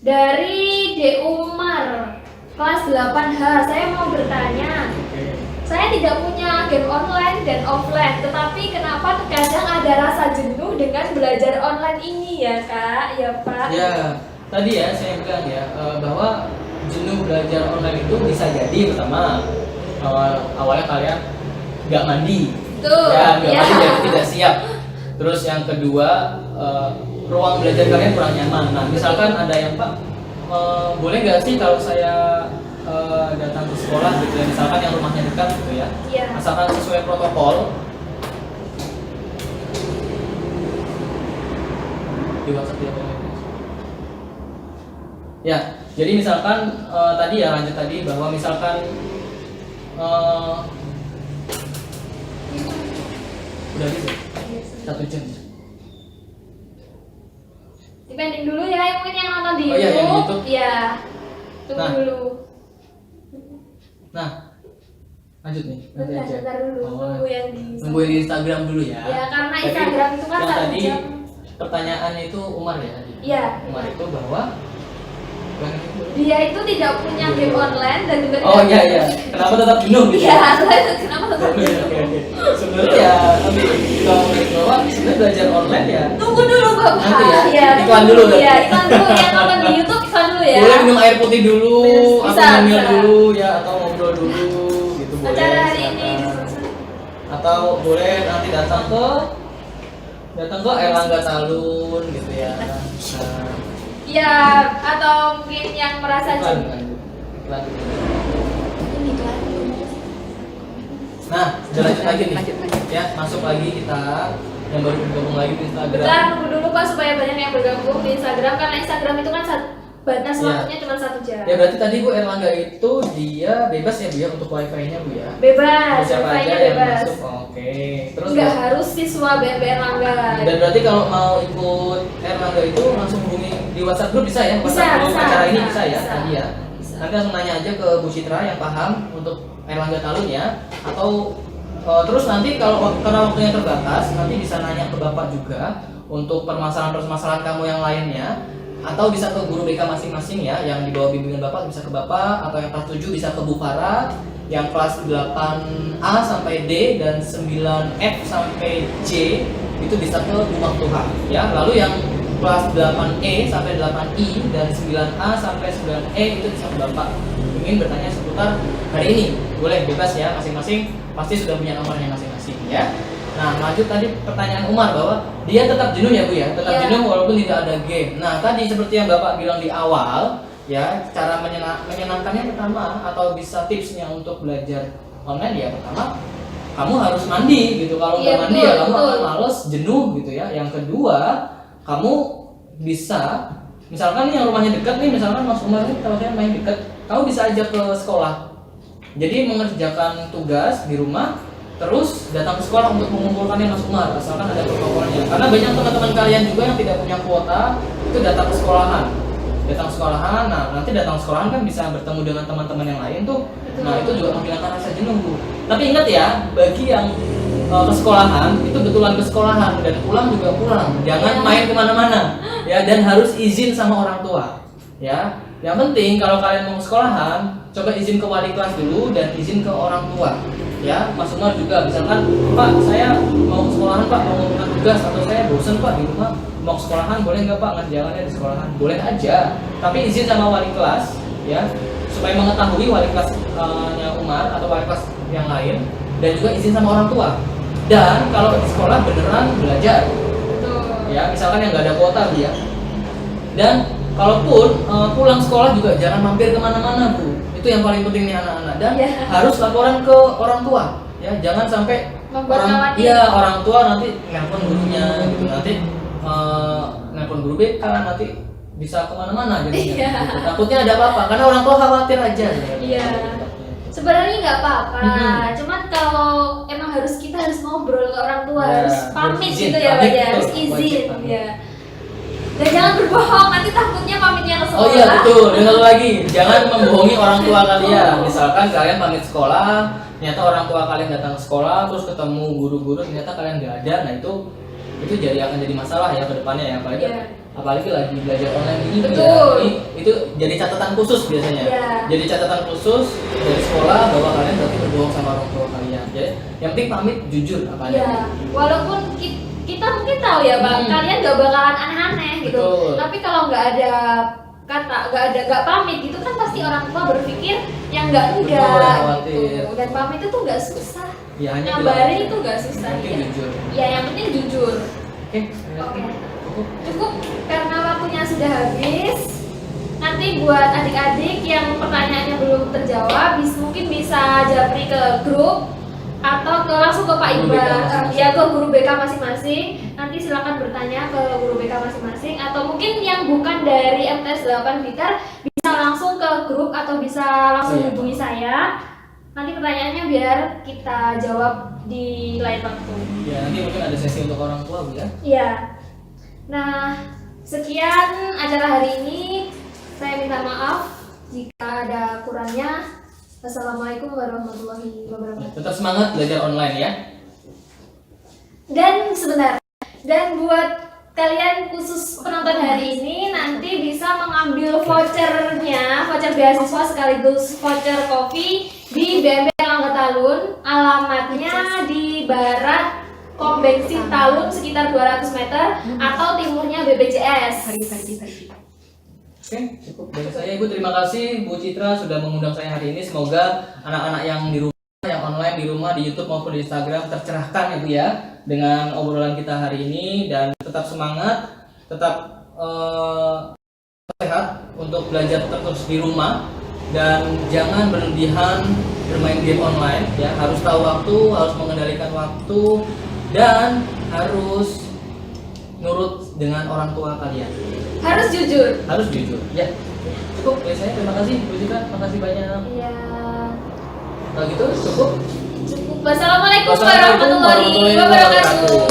Dari D. Umar, kelas 8H, saya mau bertanya. Saya tidak punya game online dan offline, tetapi kenapa terkadang ada rasa jenuh dengan belajar online ini ya Kak, ya Pak? Ya, tadi ya saya bilang ya bahwa jenuh belajar online itu bisa jadi pertama awalnya kalian nggak mandi, Tuh, ya nggak ya. mandi dan tidak siap. Terus yang kedua ruang belajar kalian kurang nyaman. Nah, misalkan ada yang Pak, boleh nggak sih kalau saya datang ke sekolah gitu ya, misalkan yang rumahnya dekat gitu ya, Iya. asalkan sesuai protokol. di WhatsApp dia. Ya, jadi misalkan tadi ya lanjut tadi bahwa misalkan udah gitu 1 jam. Dipending dulu ya, mungkin yang nonton di Oh, iya, yang di YouTube. YouTube. Iya. Tunggu Nah. dulu. Nah, lanjut nih. Nanti Bentar, aja. bentar dulu. Oh, Nunggu yang di nunggu yang di Instagram dulu ya. Ya, karena Tapi Instagram itu kan yang 1 tadi jam. pertanyaannya itu Umar ya tadi. Iya. Umar itu bahwa Dia itu tidak punya game online dan juga oh tidak iya. Kenapa tetap jenuh gitu? Iya, kenapa tetap Oke, jenuh? oke. Sebenarnya ya nanti kita ngomongin bahwa sebenarnya belajar online ya. Tunggu dulu Bapak. Nanti ya, Iya, iklan dulu berarti. Iya, iklan dulu yang nonton di YouTube iklan dulu ya. Boleh minum air putih dulu, Bisa, atau nyemil bisa. dulu ya, atau ngobrol dulu gitu boleh. Acara hari ini silakan. Atau boleh nanti datang ke Erlangga Talun gitu ya. Nah, Ya, atau mungkin yang merasa iklan, jenuh. iklan. Ini iklan dulu. Nah, udah lanjut lagi nih. Ya, masuk lagi kita yang baru bergabung lagi di Instagram. Bentar, tunggu dulu Pak supaya banyak yang bergabung di Instagram karena Instagram itu kan batas Iya. waktunya cuma 1 jam. Ya berarti tadi Bu Erlangga itu dia bebas ya Bu ya untuk wifi-nya Bu ya. Bebas, Siapa aja wifi-nya yang bebas. masuk. Oke. Terus Nggak harus siswa BMB Erlangga. dan berarti kalau mau ikut Erlangga itu langsung hubungi di WhatsApp group bisa ya? Bisa, WhatsApp group bisa, acara ini bisa, bisa ya bisa. tadi ya. Bisa. Nanti langsung nanya aja ke Bu Citra yang paham untuk Erlangga Talun ya. Atau terus nanti kalau karena waktunya terbatas nanti bisa nanya ke Bapak juga untuk permasalahan kamu yang lainnya. Atau bisa ke guru BK masing-masing ya, yang di bawah bimbingan Bapak bisa ke Bapak, atau yang kelas 7 bisa ke Bu Farah, yang kelas 8A sampai D dan 9F sampai J itu bisa ke Bu Maktuha ya. Lalu yang kelas 8E sampai 8I dan 9A sampai 9E itu bisa ke Bapak. Ingin bertanya seputar hari ini, boleh bebas ya, masing-masing pasti sudah punya nomornya masing-masing ya. Nah, lanjut tadi pertanyaan Umar bahwa dia tetap jenuh ya Bu ya, tetap Iya. jenuh walaupun tidak ada game. Nah, tadi seperti yang Bapak bilang di awal ya, cara menyenangkannya pertama atau bisa tipsnya untuk belajar online ya pertama kamu harus mandi gitu. Kalau nggak Iya, mandi betul, ya kamu betul. akan males, jenuh gitu ya. Yang kedua, kamu bisa misalkan nih yang rumahnya dekat nih, misalkan Mas Umar ini kalau saya main dekat, kamu bisa ajak ke sekolah. Jadi mengerjakan tugas di rumah terus datang ke sekolah untuk mengumpulkannya Mas Umar, asalkan ada protokolnya. Karena banyak teman-teman kalian juga yang tidak punya kuota itu datang ke sekolahan. Nah nanti datang ke sekolahan kan bisa bertemu dengan teman-teman yang lain tuh. Nah itu juga menghilangkan rasa jenuh Bu. Tapi ingat ya, bagi yang ke sekolahan itu betulan ke sekolahan dan pulang juga pulang. Jangan main kemana-mana ya, dan harus izin sama orang tua ya. Yang penting kalau kalian mau ke sekolahan, coba izin ke wali kelas dulu dan izin ke orang tua. Ya, Mas Umar juga misalkan, Pak saya mau ke sekolahan Pak, mau mengumpulkan tugas atau saya bosen Pak di rumah, mau ke sekolahan boleh nggak Pak ngerjakannya di sekolahan? Boleh aja, tapi izin sama wali kelas ya, supaya mengetahui wali kelasnya Umar atau wali kelas yang lain, dan juga izin sama orang tua. Dan kalau di sekolah beneran belajar, Betul. ya misalkan yang nggak ada kuota dia. Dan kalaupun pulang sekolah juga jangan mampir kemana-mana Bu. Itu yang paling penting nih anak-anak, dan Iya. harus laporan ke orang tua ya, jangan sampai Membuat orang khawatir. orang tua nanti nelpon gurunya gitu, nanti nelpon guru BK nanti bisa kemana-mana jadinya. Iya. Gitu. Takutnya ada apa-apa karena orang tua khawatir aja sebenarnya. Iya. Sebenarnya nggak apa-apa, Mhm. cuman kalau emang kita harus ngobrol ke orang tua, Ya, harus harus pamit izin, gitu ya Pak pamit, ya, betul, harus wajib izin pamit. ya. Dan jangan berbohong, nanti takutnya pamitnya ke sekolah. Oh iya betul, dan satu lagi, jangan membohongi orang tua kalian. Misalkan kalian pamit sekolah, ternyata orang tua kalian datang ke sekolah, terus ketemu guru-guru, ternyata kalian nggak ada. Nah itu akan jadi masalah ya ke depannya ya, apalagi Iya. apalagi lagi belajar online ini. Betul. Ya, itu jadi catatan khusus biasanya. Iya. Jadi catatan khusus dari sekolah bahwa kalian berarti berbohong sama orang tua kalian. Jadi yang penting pamit jujur apa Ya, adanya. walaupun kita mungkin tahu ya Bang, kalian nggak bakalan aneh-aneh gitu. Betul. Tapi kalau nggak ada nggak pamit gitu kan pasti orang tua berpikir yang nggak Betul, enggak khawatir. gitu. Dan pamit itu nggak susah. Ya hanya Ngabarin bilang itu nggak susah. yang penting Ya. jujur. Ya yang penting jujur. Oke. Oke. Cukup. Cukup karena waktunya sudah habis. Nanti buat adik-adik yang pertanyaannya belum terjawab, mungkin bisa japri ke grup atau langsung ke Pak Guru BK Iqbal, masing-masing. ya ke guru BK masing-masing. Nanti silakan bertanya ke guru BK masing-masing, atau mungkin yang bukan dari MTS 8 Blitar bisa langsung ke grup atau bisa langsung Oh, iya. hubungi saya. Nanti pertanyaannya biar kita jawab di lain waktu. Ya, nanti mungkin ada sesi untuk orang tua, Bu ya. Iya. Nah, sekian acara hari ini. Saya minta maaf jika ada kurangnya. Wassalamualaikum warahmatullahi wabarakatuh. Tetap semangat belajar online ya. Dan sebentar, dan buat kalian khusus penonton hari ini nanti bisa mengambil vouchernya, voucher beasiswa sekaligus voucher kopi di BMP Langga Talun. Alamatnya di barat Pom bensin Talun sekitar 200 meter atau timurnya BPJS. Oke, cukup dari saya. Ibu terima kasih Bu Citra sudah mengundang saya hari ini. Semoga anak-anak yang di rumah, yang online di rumah, di YouTube maupun di Instagram tercerahkan ya Bu ya dengan obrolan kita hari ini, dan tetap semangat, tetap sehat untuk belajar terus di rumah, dan jangan berlebihan bermain game online ya. Harus tahu waktu, harus mengendalikan waktu, dan harus nurut dengan orang tua kalian. Harus jujur. Harus jujur ya. Cukup dari saya. Terima kasih Bu Citra, terima kasih banyak. Iya. Kalau gitu cukup. Cukup. Wassalamualaikum Wassalamualaikum warahmatullahi wabarakatuh.